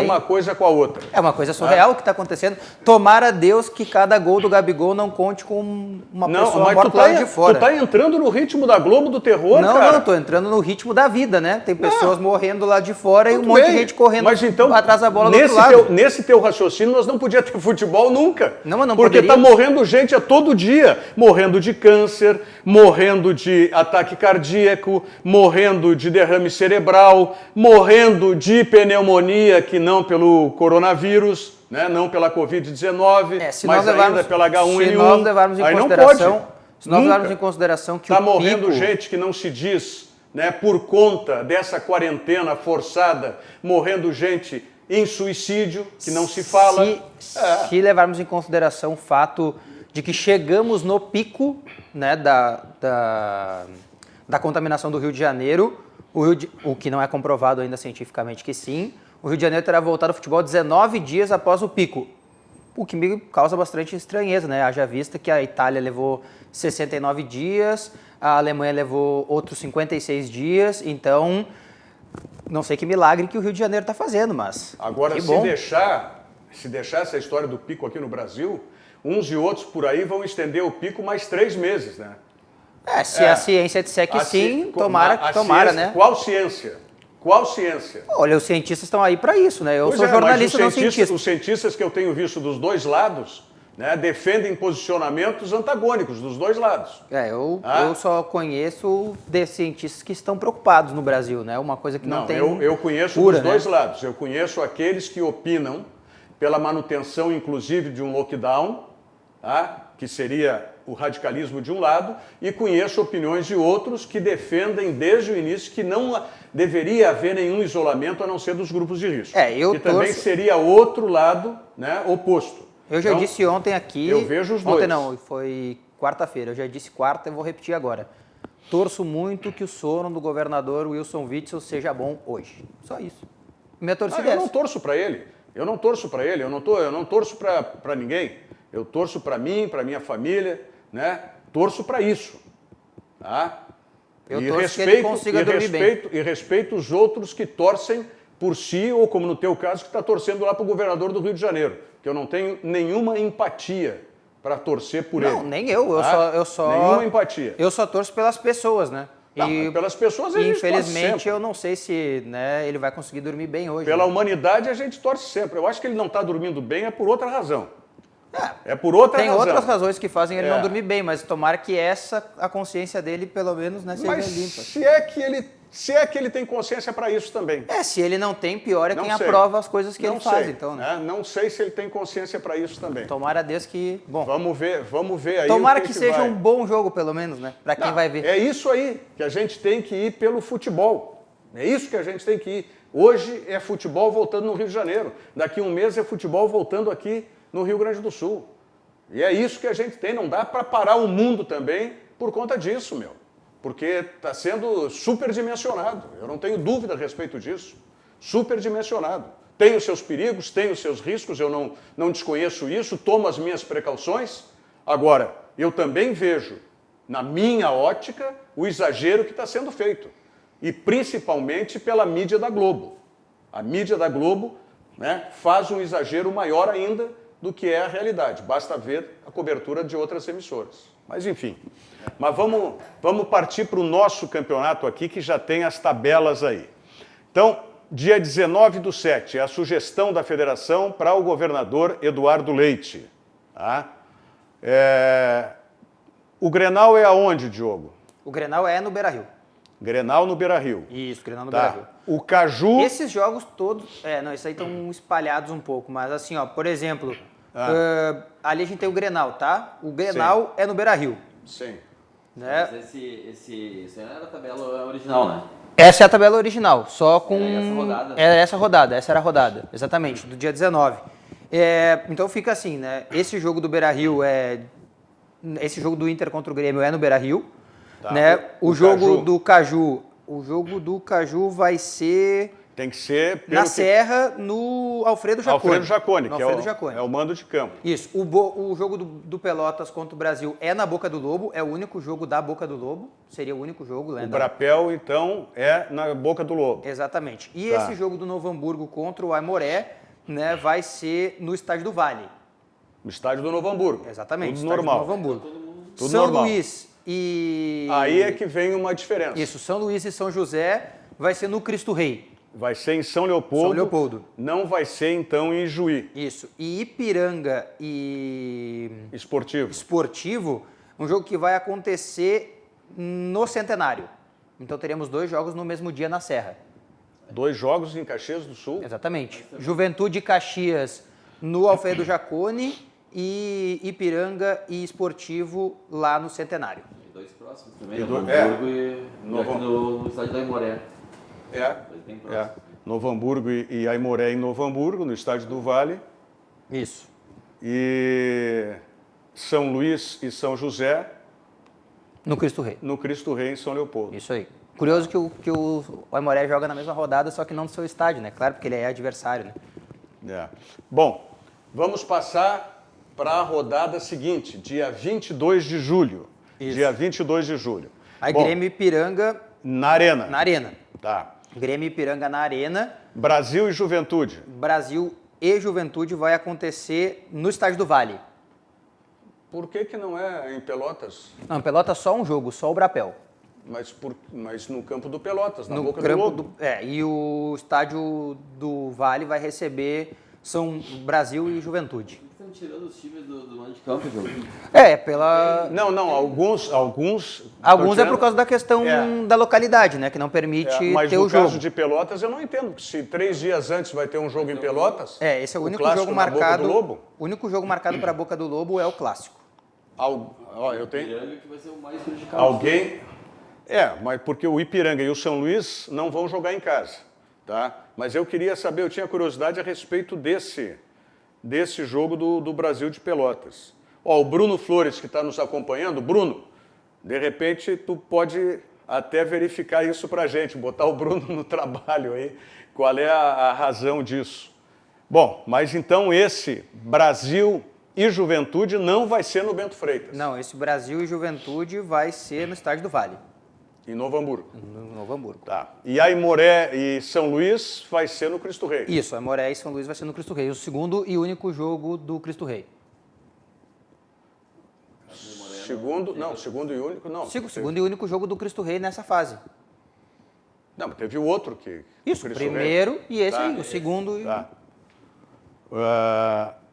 uma coisa com a outra. É uma coisa surreal o que está acontecendo. Tomara Deus que cada gol do Gabigol não conte com uma pessoa morta lá de fora. Tu tá entrando no ritmo da Globo do terror, cara? Não, tô entrando no ritmo da vida, né? Tem pessoas morrendo lá de fora e um monte de gente correndo atrás da bola do outro lado. Nesse teu raciocínio, nós não podia ter futebol nunca. Não porque tá morrendo gente a todo dia. Morrendo de câncer, morrendo de ataque cardíaco, morrendo de derrame cerebral, morrendo de pneumonia, que não pelo coronavírus, né? Não pela Covid-19, mas ainda pela H1N1. Se nós levarmos em consideração que tá morrendo gente que não se diz né, por conta dessa quarentena forçada, morrendo gente em suicídio, que não se fala. Se levarmos em consideração o fato de que chegamos no pico, né, da contaminação do Rio de Janeiro, o que não é comprovado ainda cientificamente que sim, o Rio de Janeiro terá voltado ao futebol 19 dias após o pico, o que me causa bastante estranheza, né? Haja vista que a Itália levou 69 dias, a Alemanha levou outros 56 dias, então não sei que milagre que o Rio de Janeiro está fazendo, mas agora, que se bom. deixar essa história do pico aqui no Brasil, uns e outros por aí vão estender o pico mais 3 meses, né? Se a ciência disser que sim, tomara, ciência, né? Qual ciência? Qual ciência? Olha, os cientistas estão aí para isso, né? Eu sou jornalista, não cientista. Os cientistas que eu tenho visto dos dois lados, né, defendem posicionamentos antagônicos dos dois lados. Eu só conheço de cientistas que estão preocupados no Brasil, né? Uma coisa que não tem eu conheço cura, dos dois né? lados. Eu conheço aqueles que opinam pela manutenção, inclusive, de um lockdown, tá? Que seria o radicalismo de um lado, e conheço opiniões de outros que defendem desde o início que não deveria haver nenhum isolamento a não ser dos grupos de risco. Que também seria outro lado, né, oposto. Eu já disse ontem aqui... Eu vejo os dois. Ontem não, foi quarta-feira. Eu já disse quarta e vou repetir agora. Torço muito que o sono do governador Wilson Witzel seja bom hoje. Só isso. Minha torcida é essa. Eu não torço para ele. Eu não torço para ninguém. Eu torço para mim, para minha família, né? Torço para isso. Tá? Eu torço que ele consiga dormir bem. E respeito os outros que torcem por si, ou como no teu caso, que está torcendo lá para o governador do Rio de Janeiro, que eu não tenho nenhuma empatia para torcer por ele. Não, nem eu. Eu só nenhuma empatia. Eu só torço pelas pessoas, né? Mas pelas pessoas a gente infelizmente, torce sempre. eu não sei se, né, ele vai conseguir dormir bem hoje. Pela né? humanidade a gente torce sempre. Eu acho que ele não está dormindo bem é por outra razão. É por outra Tem razão. outras razões que fazem ele não dormir bem, mas tomara que a consciência dele, pelo menos, né, seja mas limpa. Se é que ele tem consciência para isso também. Se ele não tem, pior é não quem sei. aprova as coisas que não ele sei, faz, então, né? Não sei se ele tem consciência para isso também. Tomara Deus que... Bom, vamos ver aí. tomara o que seja vai. um bom jogo, pelo menos, né? Para quem vai ver. É isso aí que a gente tem que ir pelo futebol. É isso que a gente tem que ir. Hoje é futebol voltando no Rio de Janeiro. Daqui um mês é futebol voltando aqui no Rio Grande do Sul. E é isso que a gente tem. Não dá para parar o mundo também por conta disso, meu. Porque está sendo superdimensionado. Eu não tenho dúvida a respeito disso. Superdimensionado. Tem os seus perigos, tem os seus riscos, eu não desconheço isso, tomo as minhas precauções. Agora, eu também vejo, na minha ótica, o exagero que está sendo feito. E principalmente pela mídia da Globo. A mídia da Globo, né, faz um exagero maior ainda do que é a realidade. Basta ver a cobertura de outras emissoras. Mas, enfim. Mas vamos partir para o nosso campeonato aqui, que já tem as tabelas aí. Então, dia 19/7, é a sugestão da federação para o governador Eduardo Leite. Tá? O Grenal é aonde, Diogo? O Grenal é no Beira-Rio. Grenal no Beira-Rio. Isso, Grenal no Tá. Beira-Rio. O Caju... Esses jogos todos... esses aí estão espalhados um pouco, mas assim, ó, por exemplo, ali a gente tem o Grenal, tá? O Grenal é no Beira-Rio. Sim. Né? Mas esse era a tabela original, né? Essa é a tabela original, só com... essa rodada. Essa era a rodada, exatamente, do dia 19. Então fica assim, né? Esse jogo do Beira-Rio esse jogo do Inter contra o Grêmio é no Beira-Rio. Tá. Né? O jogo Caju. do Caju vai ser... Tem que ser... Na Serra, no Alfredo Jaconi. Alfredo Jaconi, no que Alfredo Jaconi. é o mando de campo. Isso. O jogo do Pelotas contra o Brasil é na Boca do Lobo, é o único jogo da Boca do Lobo, seria o único jogo, O lembra? Brapel, então, é na Boca do Lobo. Exatamente. E Tá. esse jogo do Novo Hamburgo contra o Aimoré, né, vai ser no Estádio do Vale. No estádio do Novo Hamburgo. Exatamente. Tudo Estádio normal. do Novo Hamburgo. Tudo São normal. Luís e... Aí é que vem uma diferença. Isso, São Luís e São José vai ser no Cristo Rei. Vai ser em São Leopoldo. São Leopoldo. Não vai ser, então, em Juí. Isso. E Ipiranga e Esportivo. Esportivo, um jogo que vai acontecer no Centenário. Então teremos 2 jogos no mesmo dia na Serra. 2 jogos em Caxias do Sul. Exatamente. Juventude e Caxias no Alfredo Jaconi e Ipiranga e Esportivo lá no Centenário. 2 próximos. próximos também, E Novo do- é. Hamburgo e aqui no estádio da Aimoré. Bem próximo. Novo Hamburgo e Aimoré em Novo Hamburgo, no estádio do Vale. Isso. E São Luís e São José No Cristo Rei. no Cristo Rei em São Leopoldo. Isso aí. Curioso que o Aimoré joga na mesma rodada, só que não no seu estádio, né? Claro, porque ele é adversário, né? É. Bom, vamos passar para a rodada seguinte, dia 22 de julho. Isso. Dia 22 de julho. Aí Bom, Grêmio e Ipiranga na Arena. na Arena. Tá. Grêmio e Ipiranga na Arena. Brasil e Juventude. Brasil e Juventude vai acontecer no estádio do Vale. Por que não é em Pelotas? Não, Pelota só um jogo, só o Brapel. Mas no campo do Pelotas, na No Boca do campo Lobo. e o estádio do Vale vai receber São Brasil e Juventude. Estão tirando os times do mando de campo, Diogo. Pela... Não, alguns Alguns tô é por causa da questão É. da localidade, né? Que não permite mas ter no o jogo. caso de Pelotas, eu não entendo, porque se 3 dias antes vai ter um jogo em Pelotas, Esse é o único clássico jogo na Boca marcado. do Lobo, O único jogo marcado para a Boca do Lobo é o clássico. eu tenho Ipiranga que vai ser o mais prejudicado. alguém... mas porque o Ipiranga e o São Luís não vão jogar em casa, tá? Mas eu queria saber, eu tinha curiosidade a respeito desse jogo do Brasil de Pelotas. O Bruno Flores, que está nos acompanhando, Bruno, de repente tu pode até verificar isso para a gente, botar o Bruno no trabalho aí, qual é a razão disso. Bom, mas então esse Brasil e Juventude não vai ser no Bento Freitas, Não, esse Brasil e Juventude vai ser no estádio do Vale, em Novo Hamburgo. no Novo Hamburgo. Tá. E Aimoré e São Luís vai ser no Cristo Rei. Isso, Aimoré e São Luís vai ser no Cristo Rei. O segundo e único jogo do Cristo Rei. Segundo e único, não. Segundo e único jogo do Cristo Rei nessa fase. Não, mas teve o outro que... Isso, o Cristo Rei. primeiro e esse Tá. aí, o segundo. Tá.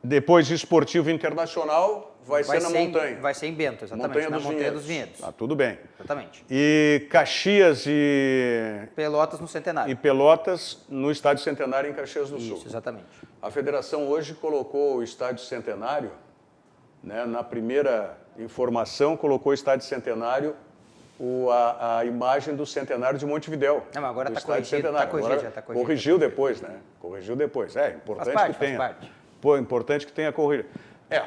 Depois de Esportivo Internacional, vai ser na Montanha. Vai ser em Bento, exatamente, na Montanha dos Vinhedos. Ah, tudo bem. Exatamente. E Caxias e Pelotas no Centenário. Pelotas no Estádio Centenário em Caxias do Sul. Isso, exatamente. A federação hoje colocou o Estádio Centenário, né, na primeira informação, colocou o Estádio Centenário, a imagem do Centenário de Montevidéu. Não, mas agora do tá Estádio corrigido, Centenário. tá corrigido, Agora já tá corrigido. corrigiu depois, né? Corrigiu depois. É importante Faz parte, que tenha. faz parte. Pô, importante que tenha corrigido.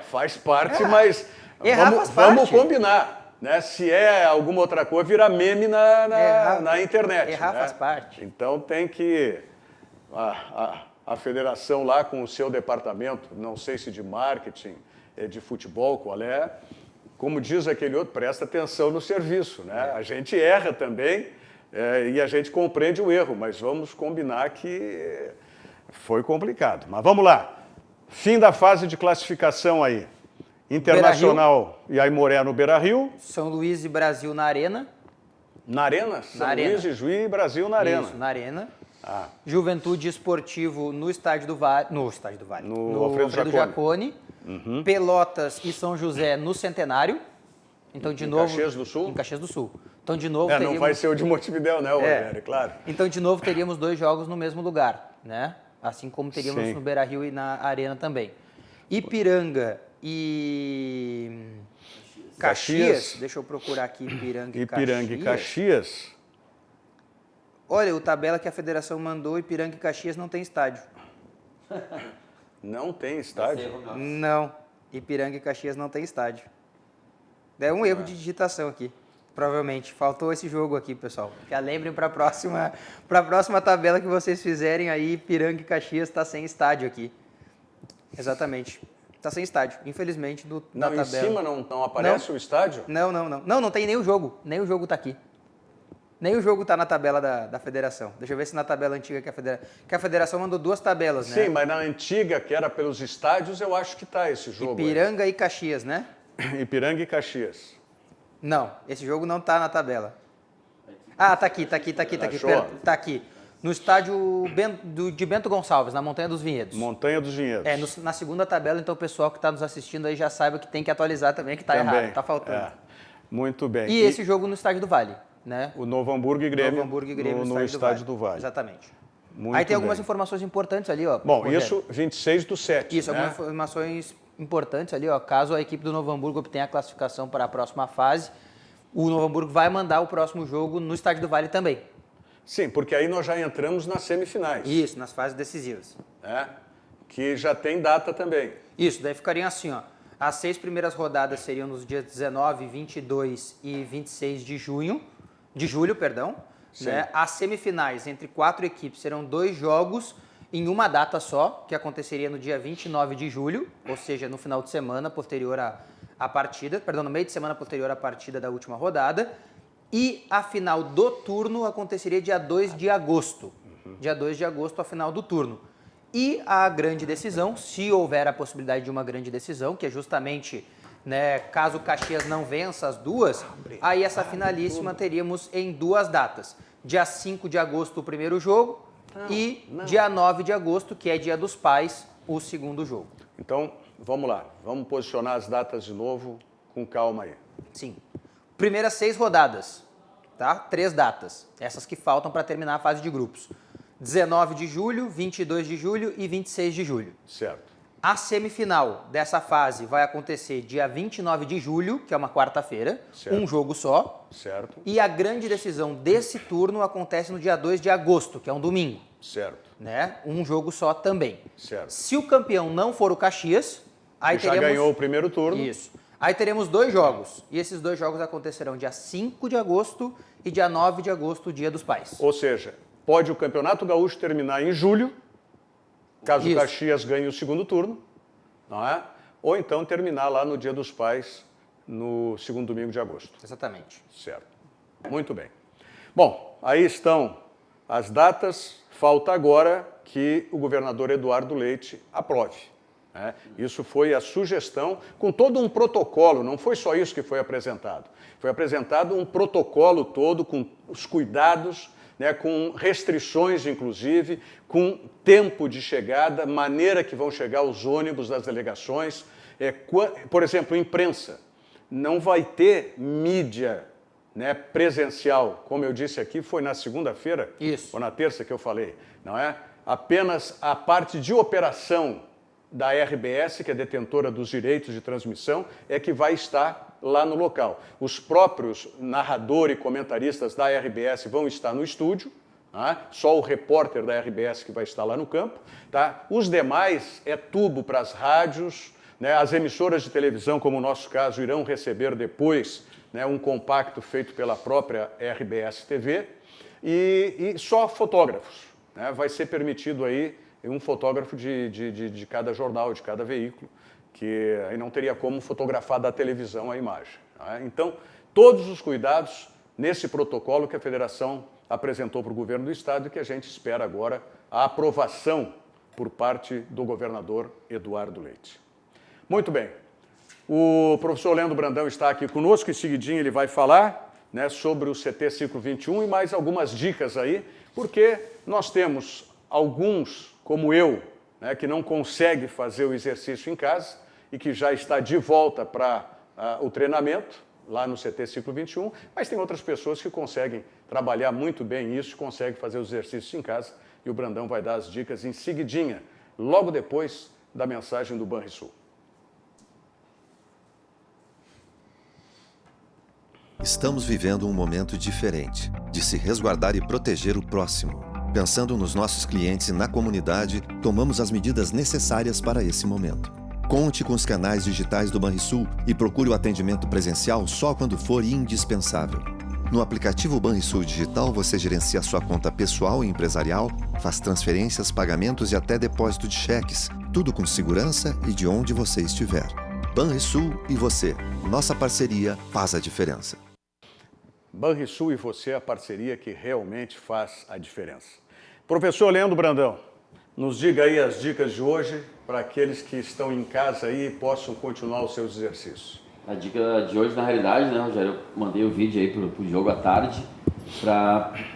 Faz parte, mas errar vamos faz parte. combinar. Né? Se é alguma outra coisa, vira meme na internet. Errar né? faz parte. Então tem que... A federação lá com o seu departamento, não sei se de marketing, de futebol, qual é, como diz aquele outro, presta atenção no serviço. Né? A gente erra também e a gente compreende o erro, mas vamos combinar que foi complicado. Mas vamos lá. Fim da fase de classificação aí. Internacional e Aimoré no Beira-Rio. São Luís e Brasil na Arena. Na Arena? São Arena. Luís e Juiz e Brasil na Arena. Isso, na Arena. Ah. Juventude Esportivo no Estádio do Vale. No Alfredo Jaconi. Pelotas e São José no Centenário. Então, de novo. Caxias do Sul? Em Caxias do Sul. Então, de novo, Não vai ser o de Montevidéu, né, Rogério? Claro. Então, de novo, teríamos 2 jogos no mesmo lugar, né? Assim como teríamos Sim. no Beira-Rio e na Arena também. Ipiranga e Caxias. Deixa eu procurar aqui Ipiranga Ipiranga e Caxias. Olha, o tabela que a federação mandou, Ipiranga e Caxias não tem estádio. Não tem estádio? Não, Ipiranga e Caxias não tem estádio. É um erro de digitação aqui, provavelmente. Faltou esse jogo aqui, pessoal. Já lembrem para a próxima tabela que vocês fizerem aí, Ipiranga e Caxias está sem estádio aqui. Exatamente. Está sem estádio, infelizmente, na Não, em tabela. cima não aparece o estádio? Não tem nem o jogo. Nem o jogo está aqui. Nem o jogo está na tabela da federação. Deixa eu ver se na tabela antiga que a federação mandou 2 tabelas, né? Sim, mas na antiga, que era pelos estádios, eu acho que está esse jogo. Ipiranga e Caxias, né? Ipiranga e Caxias. Não, esse jogo não está na tabela. Ah, tá aqui. Achou? Tá aqui. No estádio de Bento Gonçalves, na Montanha dos Vinhedos. Montanha dos Vinhedos. Na segunda tabela, então o pessoal que está nos assistindo aí já saiba que tem que atualizar também, que está errado, está faltando. Muito bem. E esse jogo no estádio do Vale, né? O Novo Hamburgo e Grêmio, Novo Hamburgo e Grêmio no estádio do Vale. Exatamente. Muito aí tem algumas bem. informações importantes ali, ó. Bom, Rogério. isso 26/7. Isso, né? algumas informações importantes ali, ó. Caso a equipe do Novo Hamburgo obtenha a classificação para a próxima fase, o Novo Hamburgo vai mandar o próximo jogo no Estádio do Vale também. Sim, porque aí nós já entramos nas semifinais. Isso, nas fases decisivas. Que já tem data também. Isso, daí ficariam assim, ó. As 6 primeiras rodadas seriam nos dias 19, 22 e 26 de julho, né? As semifinais entre 4 equipes serão 2 jogos em uma data só, que aconteceria no dia 29 de julho, ou seja, no final de semana posterior à partida, no meio de semana posterior à partida da última rodada, e a final do turno aconteceria dia 2 de agosto. Dia 2 de agosto, a final do turno. E a grande decisão, se houver a possibilidade de uma grande decisão, que é justamente, né, caso o Caxias não vença as duas, aí essa finalíssima teríamos em 2 datas. Dia 5 de agosto o primeiro jogo dia 9 de agosto, que é Dia dos Pais, o segundo jogo. Então, vamos lá. Vamos posicionar as datas de novo com calma aí. Sim. Primeiras 6 rodadas, tá? 3 datas. Essas que faltam para terminar a fase de grupos. 19 de julho, 22 de julho e 26 de julho. Certo. A semifinal dessa fase vai acontecer dia 29 de julho, que é uma quarta-feira, um jogo só. Certo. E a grande decisão desse turno acontece no dia 2 de agosto, que é um domingo. Certo. Né? Um jogo só também. Certo. Se o campeão não for o Caxias, aí já ganhou o primeiro turno. Isso. Aí teremos 2 jogos. E esses 2 jogos acontecerão dia 5 de agosto e dia 9 de agosto, Dia dos Pais. Ou seja, pode o Campeonato Gaúcho terminar em julho, caso o Caxias ganhe o segundo turno, não é? Ou então terminar lá no Dia dos Pais, no segundo domingo de agosto. Exatamente. Certo. Muito bem. Bom, aí estão as datas. Falta agora que o governador Eduardo Leite aprove. Né? Isso foi a sugestão, com todo um protocolo, não foi só isso que foi apresentado. Foi apresentado um protocolo todo, com os cuidados, né, com restrições, inclusive, com tempo de chegada, maneira que vão chegar os ônibus das delegações. Por exemplo, imprensa. Não vai ter mídia, né, presencial, como eu disse aqui, foi na segunda-feira, ou na terça que eu falei, não é? Apenas a parte de operação da RBS, que é detentora dos direitos de transmissão, é que vai estar lá no local. Os próprios narradores e comentaristas da RBS vão estar no estúdio, tá? Só o repórter da RBS que vai estar lá no campo. Tá? Os demais é tubo para as rádios, né? As emissoras de televisão, como o nosso caso, irão receber depois, né, um compacto feito pela própria RBS TV e só fotógrafos. Né? Vai ser permitido aí um fotógrafo de cada jornal, de cada veículo, que aí não teria como fotografar da televisão a imagem. Né? Então, todos os cuidados nesse protocolo que a Federação apresentou para o governo do Estado e que a gente espera agora a aprovação por parte do governador Eduardo Leite. Muito bem. O professor Leandro Brandão está aqui conosco, em seguidinho ele vai falar, né, sobre o CT Ciclo 21 e mais algumas dicas aí, porque nós temos alguns, como eu, né, que não consegue fazer o exercício em casa e que já está de volta para o treinamento, lá no CT Ciclo 21, mas tem outras pessoas que conseguem trabalhar muito bem isso, conseguem fazer os exercícios em casa, e o Brandão vai dar as dicas em seguidinha, logo depois da mensagem do Banrisul. Estamos vivendo um momento diferente, de se resguardar e proteger o próximo. Pensando nos nossos clientes e na comunidade, tomamos as medidas necessárias para esse momento. Conte com os canais digitais do Banrisul e procure o atendimento presencial só quando for indispensável. No aplicativo Banrisul Digital, você gerencia sua conta pessoal e empresarial, faz transferências, pagamentos e até depósito de cheques, tudo com segurança e de onde você estiver. Banrisul e você, nossa parceria faz a diferença. Banrisul e você, a parceria que realmente faz a diferença. Professor Leandro Brandão, nos diga aí as dicas de hoje para aqueles que estão em casa aí e possam continuar os seus exercícios. A dica de hoje, na realidade, né, Rogério, eu mandei o vídeo aí pro jogo à tarde,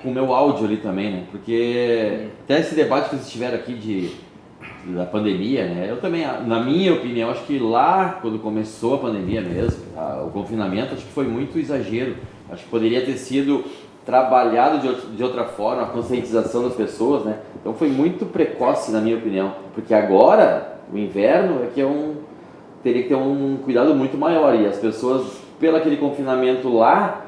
com o meu áudio ali também, né, porque até esse debate que vocês tiveram aqui da pandemia, né, eu também, na minha opinião, acho que lá, quando começou a pandemia mesmo, o confinamento, acho que foi muito exagero. Acho que poderia ter sido trabalhado de outra forma, a conscientização das pessoas, né? Então foi muito precoce, na minha opinião, porque agora, o inverno, é que teria que ter um cuidado muito maior, e as pessoas, pelo aquele confinamento lá,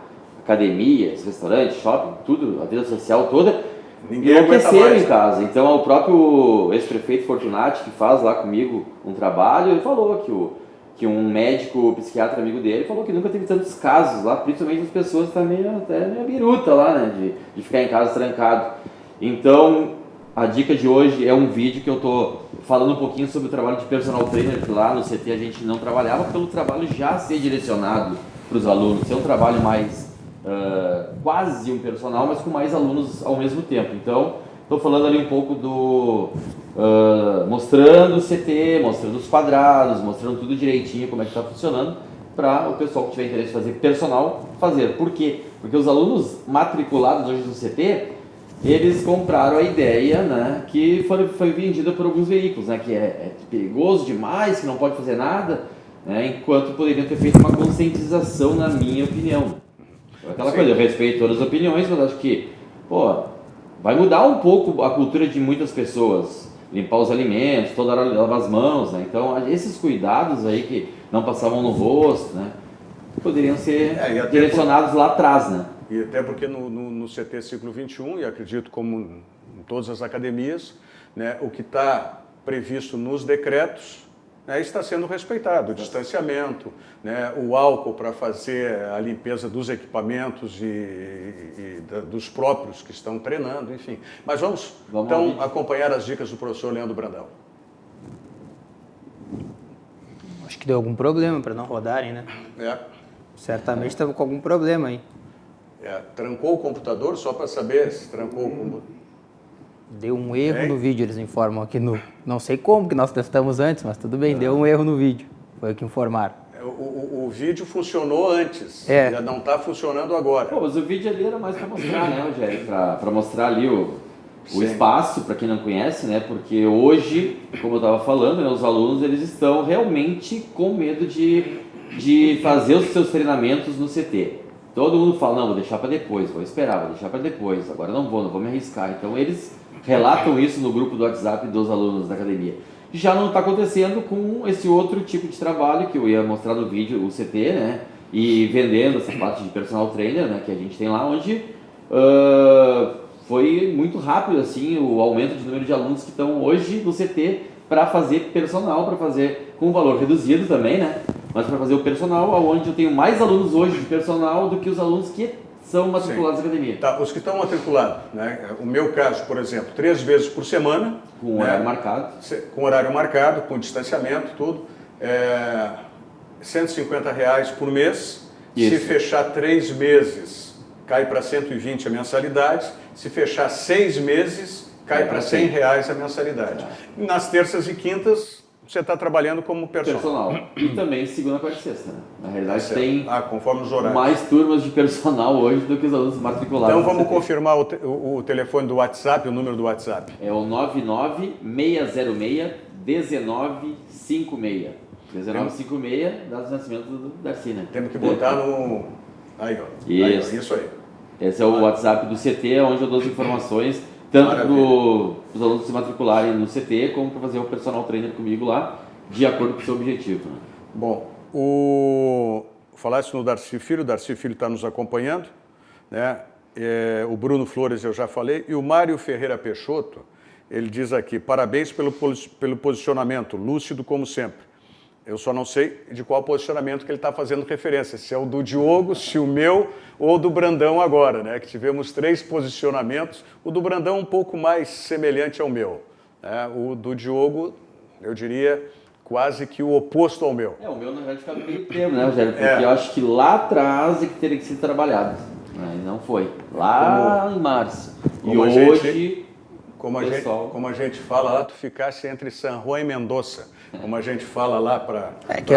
academias, restaurantes, shopping, tudo, a vida social toda, Ninguém aguenta enlouqueceram mais, em casa. Então, o próprio ex-prefeito Fortunati, que faz lá comigo um trabalho, ele falou que um médico psiquiatra amigo dele falou que nunca teve tantos casos lá, principalmente as pessoas estão até meio biruta lá, né, de ficar em casa trancado. Então, a dica de hoje é um vídeo que eu tô falando um pouquinho sobre o trabalho de personal trainer, que lá no CT a gente não trabalhava, pelo trabalho já ser direcionado para os alunos, ser um trabalho mais quase um personal, mas com mais alunos ao mesmo tempo. Então, estou falando ali um pouco mostrando o CT, mostrando os quadrados, mostrando tudo direitinho como é que está funcionando, para o pessoal que tiver interesse em fazer personal, fazer. Por quê? Porque os alunos matriculados hoje no CT, eles compraram a ideia, né, que foi vendida por alguns veículos, né, que é perigoso demais, que não pode fazer nada, né, enquanto poderiam ter feito uma conscientização, na minha opinião. Aquela coisa, eu respeito todas as opiniões, mas acho que, vai mudar um pouco a cultura de muitas pessoas. Limpar os alimentos, toda hora lavar as mãos, né? Então, esses cuidados aí que não passavam no rosto, né? Poderiam ser direcionados lá atrás, né? E até porque no CT Ciclo 21, e acredito como em todas as academias, né, o que está previsto nos decretos, né, está sendo respeitado, o distanciamento, né, o álcool para fazer a limpeza dos equipamentos e dos próprios que estão treinando, enfim. Mas vamos então acompanhar as dicas do professor Leandro Brandão. Acho que deu algum problema para não rodarem, né? Certamente estava com algum problema aí. Trancou o computador só para saber se trancou o computador. Deu um erro no vídeo, eles informam aqui no... Não sei como, que nós testamos antes, mas tudo bem, deu um erro no vídeo. Foi o que informaram. O vídeo funcionou antes, já não está funcionando agora. Mas o vídeo ali era mais para mostrar, né, Rogério? Para mostrar ali o espaço, para quem não conhece, né? Porque hoje, como eu estava falando, né, os alunos eles estão realmente com medo de fazer os seus treinamentos no CT. Todo mundo fala, não, vou deixar para depois, vou esperar, vou deixar para depois, agora não vou me arriscar. Então eles relatam isso no grupo do WhatsApp dos alunos da academia. Já não está acontecendo com esse outro tipo de trabalho que eu ia mostrar no vídeo, o CT, né? E vendendo essa parte de personal trainer, né? Que a gente tem lá, onde foi muito rápido assim o aumento de número de alunos que estão hoje no CT para fazer personal, para fazer com valor reduzido também, né? Mas para fazer o personal, onde eu tenho mais alunos hoje de personal do que os alunos que são matriculados na academia. Tá, os que estão matriculados, né? O meu caso, por exemplo, 3 vezes por semana. Com horário marcado. Com horário marcado, com distanciamento, tudo. R$150 por mês. Isso. Se fechar 3 meses, cai para 120 a mensalidade. Se fechar 6 meses, cai para R$100 a mensalidade. Nas terças e quintas, você está trabalhando como personal. E também segunda, quarta e sexta, né? Na realidade tem conforme os horários. Mais turmas de personal hoje do que os alunos matriculados. Então vamos confirmar o telefone do WhatsApp, o número do WhatsApp. É o 99606-1956. 1956, data de nascimento do Darcy, né? Temos que botar no... Aí, ó. Isso aí. Esse é o WhatsApp do CT, onde eu dou as informações tanto para os alunos se matricularem no CT, como para fazer o personal trainer comigo lá, de acordo com o seu objetivo. Né? Bom, falasse no Darcy Filho, o Darcy Filho está nos acompanhando, né? O Bruno Flores eu já falei, e o Mário Ferreira Peixoto, ele diz aqui, parabéns pelo posicionamento, lúcido como sempre. Eu só não sei de qual posicionamento que ele está fazendo referência, se é o do Diogo, se o meu ou do Brandão agora, né? Que tivemos 3 posicionamentos, o do Brandão um pouco mais semelhante ao meu. Né? O do Diogo, eu diria, quase que o oposto ao meu. O meu na verdade fica no meio termo, né, Rogério? Porque eu acho que lá atrás é que teria que ser trabalhado. Né? E não foi. Lá em março. E hoje... Como a gente fala lá, tu ficasse entre San Juan e Mendoza. Como a gente fala lá para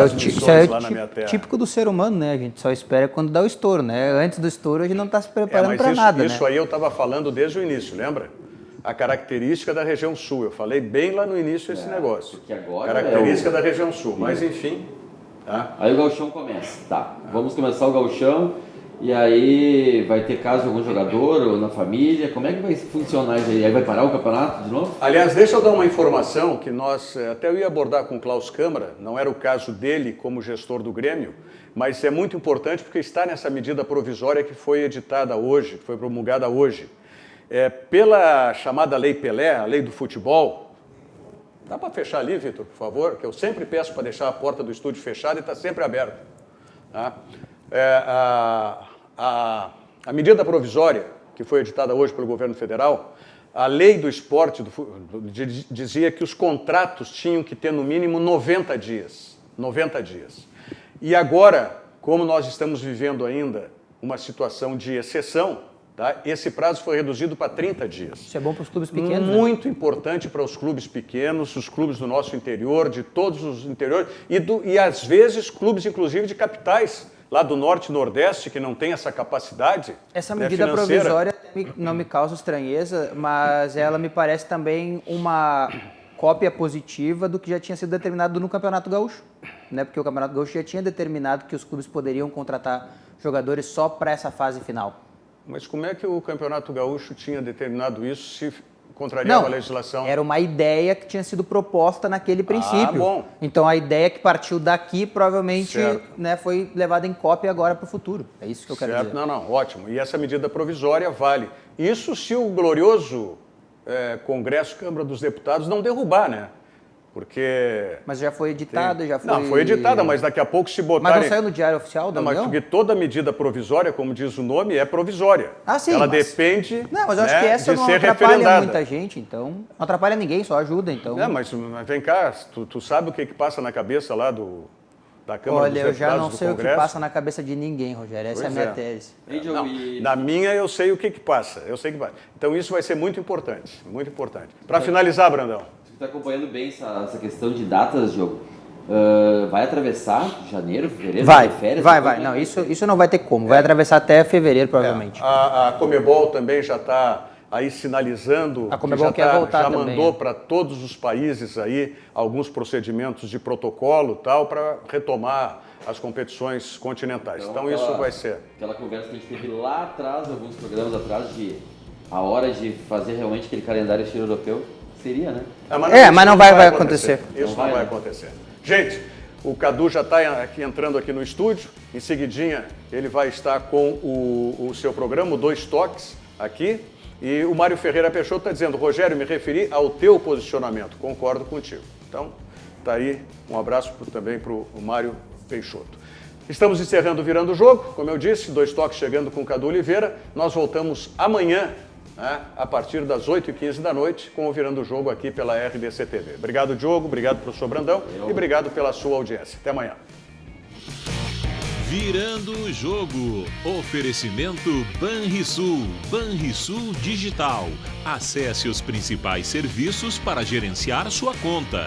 as missões lá na minha terra. Típico do ser humano, né? A gente só espera quando dá o estouro, né? Antes do estouro a gente não está se preparando para nada, isso aí eu estava falando desde o início, lembra? A característica da região sul. Eu falei bem lá no início esse negócio. Porque agora característica da região sul. Mas enfim... Tá? Aí o gauchão começa. Tá, vamos começar o gauchão. E aí vai ter caso de algum jogador ou na família? Como é que vai funcionar isso aí? Aí vai parar o campeonato de novo? Aliás, deixa eu dar uma informação que nós, até eu ia abordar com o Klaus Câmara, não era o caso dele como gestor do Grêmio, mas é muito importante porque está nessa medida provisória que foi editada hoje, que foi promulgada hoje. Pela chamada Lei Pelé, a lei do futebol. Dá para fechar ali, Vitor, por favor? Que eu sempre peço para deixar a porta do estúdio fechada e está sempre aberta. Tá? A medida provisória que foi editada hoje pelo governo federal, a lei do esporte dizia que os contratos tinham que ter no mínimo 90 dias. 90 dias. E agora, como nós estamos vivendo ainda uma situação de exceção, tá? Esse prazo foi reduzido para 30 dias. Isso é bom para os clubes pequenos, muito importante para os clubes pequenos, os clubes do nosso interior, de todos os interiores, e às vezes clubes, inclusive, de capitais, lá do Norte e Nordeste, que não tem essa capacidade. Essa medida provisória não me causa estranheza, mas ela me parece também uma cópia positiva do que já tinha sido determinado no Campeonato Gaúcho, né? Porque o Campeonato Gaúcho já tinha determinado que os clubes poderiam contratar jogadores só para essa fase final. Mas como é que o Campeonato Gaúcho tinha determinado isso se contrariava a legislação? Era uma ideia que tinha sido proposta naquele princípio. Bom. Então a ideia que partiu daqui provavelmente, né, foi levada em cópia agora para o futuro. É isso que eu quero dizer. Não, ótimo. E essa medida provisória vale. Isso se o glorioso Congresso, Câmara dos Deputados não derrubar, né? Porque... Mas já foi editada, já foi... Não, foi editada, mas daqui a pouco se botarem... Mas não saiu no Diário Oficial da União? Mas porque toda medida provisória, como diz o nome, é provisória. Sim, ela depende, não, mas eu acho que essa não atrapalha muita gente, então... Não atrapalha ninguém, só ajuda, então... Não, mas vem cá, tu sabe o que passa na cabeça lá da Câmara dos Deputados do Congresso? Olha, eu já não sei o que passa na cabeça de ninguém, Rogério, essa é a minha tese. Não, na minha eu sei o que passa, Então isso vai ser muito importante, muito importante. Para finalizar, Brandão. Está acompanhando bem essa questão de datas, Diogo. Vai atravessar janeiro, fevereiro? Férias? Vai. Não, isso não vai ter como. Vai atravessar até fevereiro, provavelmente. A Conmebol também já está aí sinalizando. A Conmebol quer voltar também. Já mandou para todos os países aí alguns procedimentos de protocolo tal para retomar as competições continentais. Então isso vai ser. Aquela conversa que a gente teve lá atrás, alguns programas atrás, de a hora de fazer realmente aquele calendário estilo europeu. Seria, né? Mas não vai acontecer. Isso não vai acontecer. Gente, o Cadu já está entrando aqui no estúdio. Em seguidinha, ele vai estar com o seu programa, o Dois Toques, aqui. E o Mário Ferreira Peixoto está dizendo, Rogério, me referi ao teu posicionamento. Concordo contigo. Então, tá aí. Um abraço também para o Mário Peixoto. Estamos encerrando o Virando o Jogo. Como eu disse, Dois Toques chegando com o Cadu Oliveira. Nós voltamos amanhã, a partir das 8h15 da noite, com o Virando o Jogo aqui pela RDC TV. Obrigado, Diogo, obrigado, professor Brandão, e obrigado pela sua audiência. Até amanhã. Virando o Jogo. Oferecimento Banrisul. Banrisul Digital. Acesse os principais serviços para gerenciar sua conta.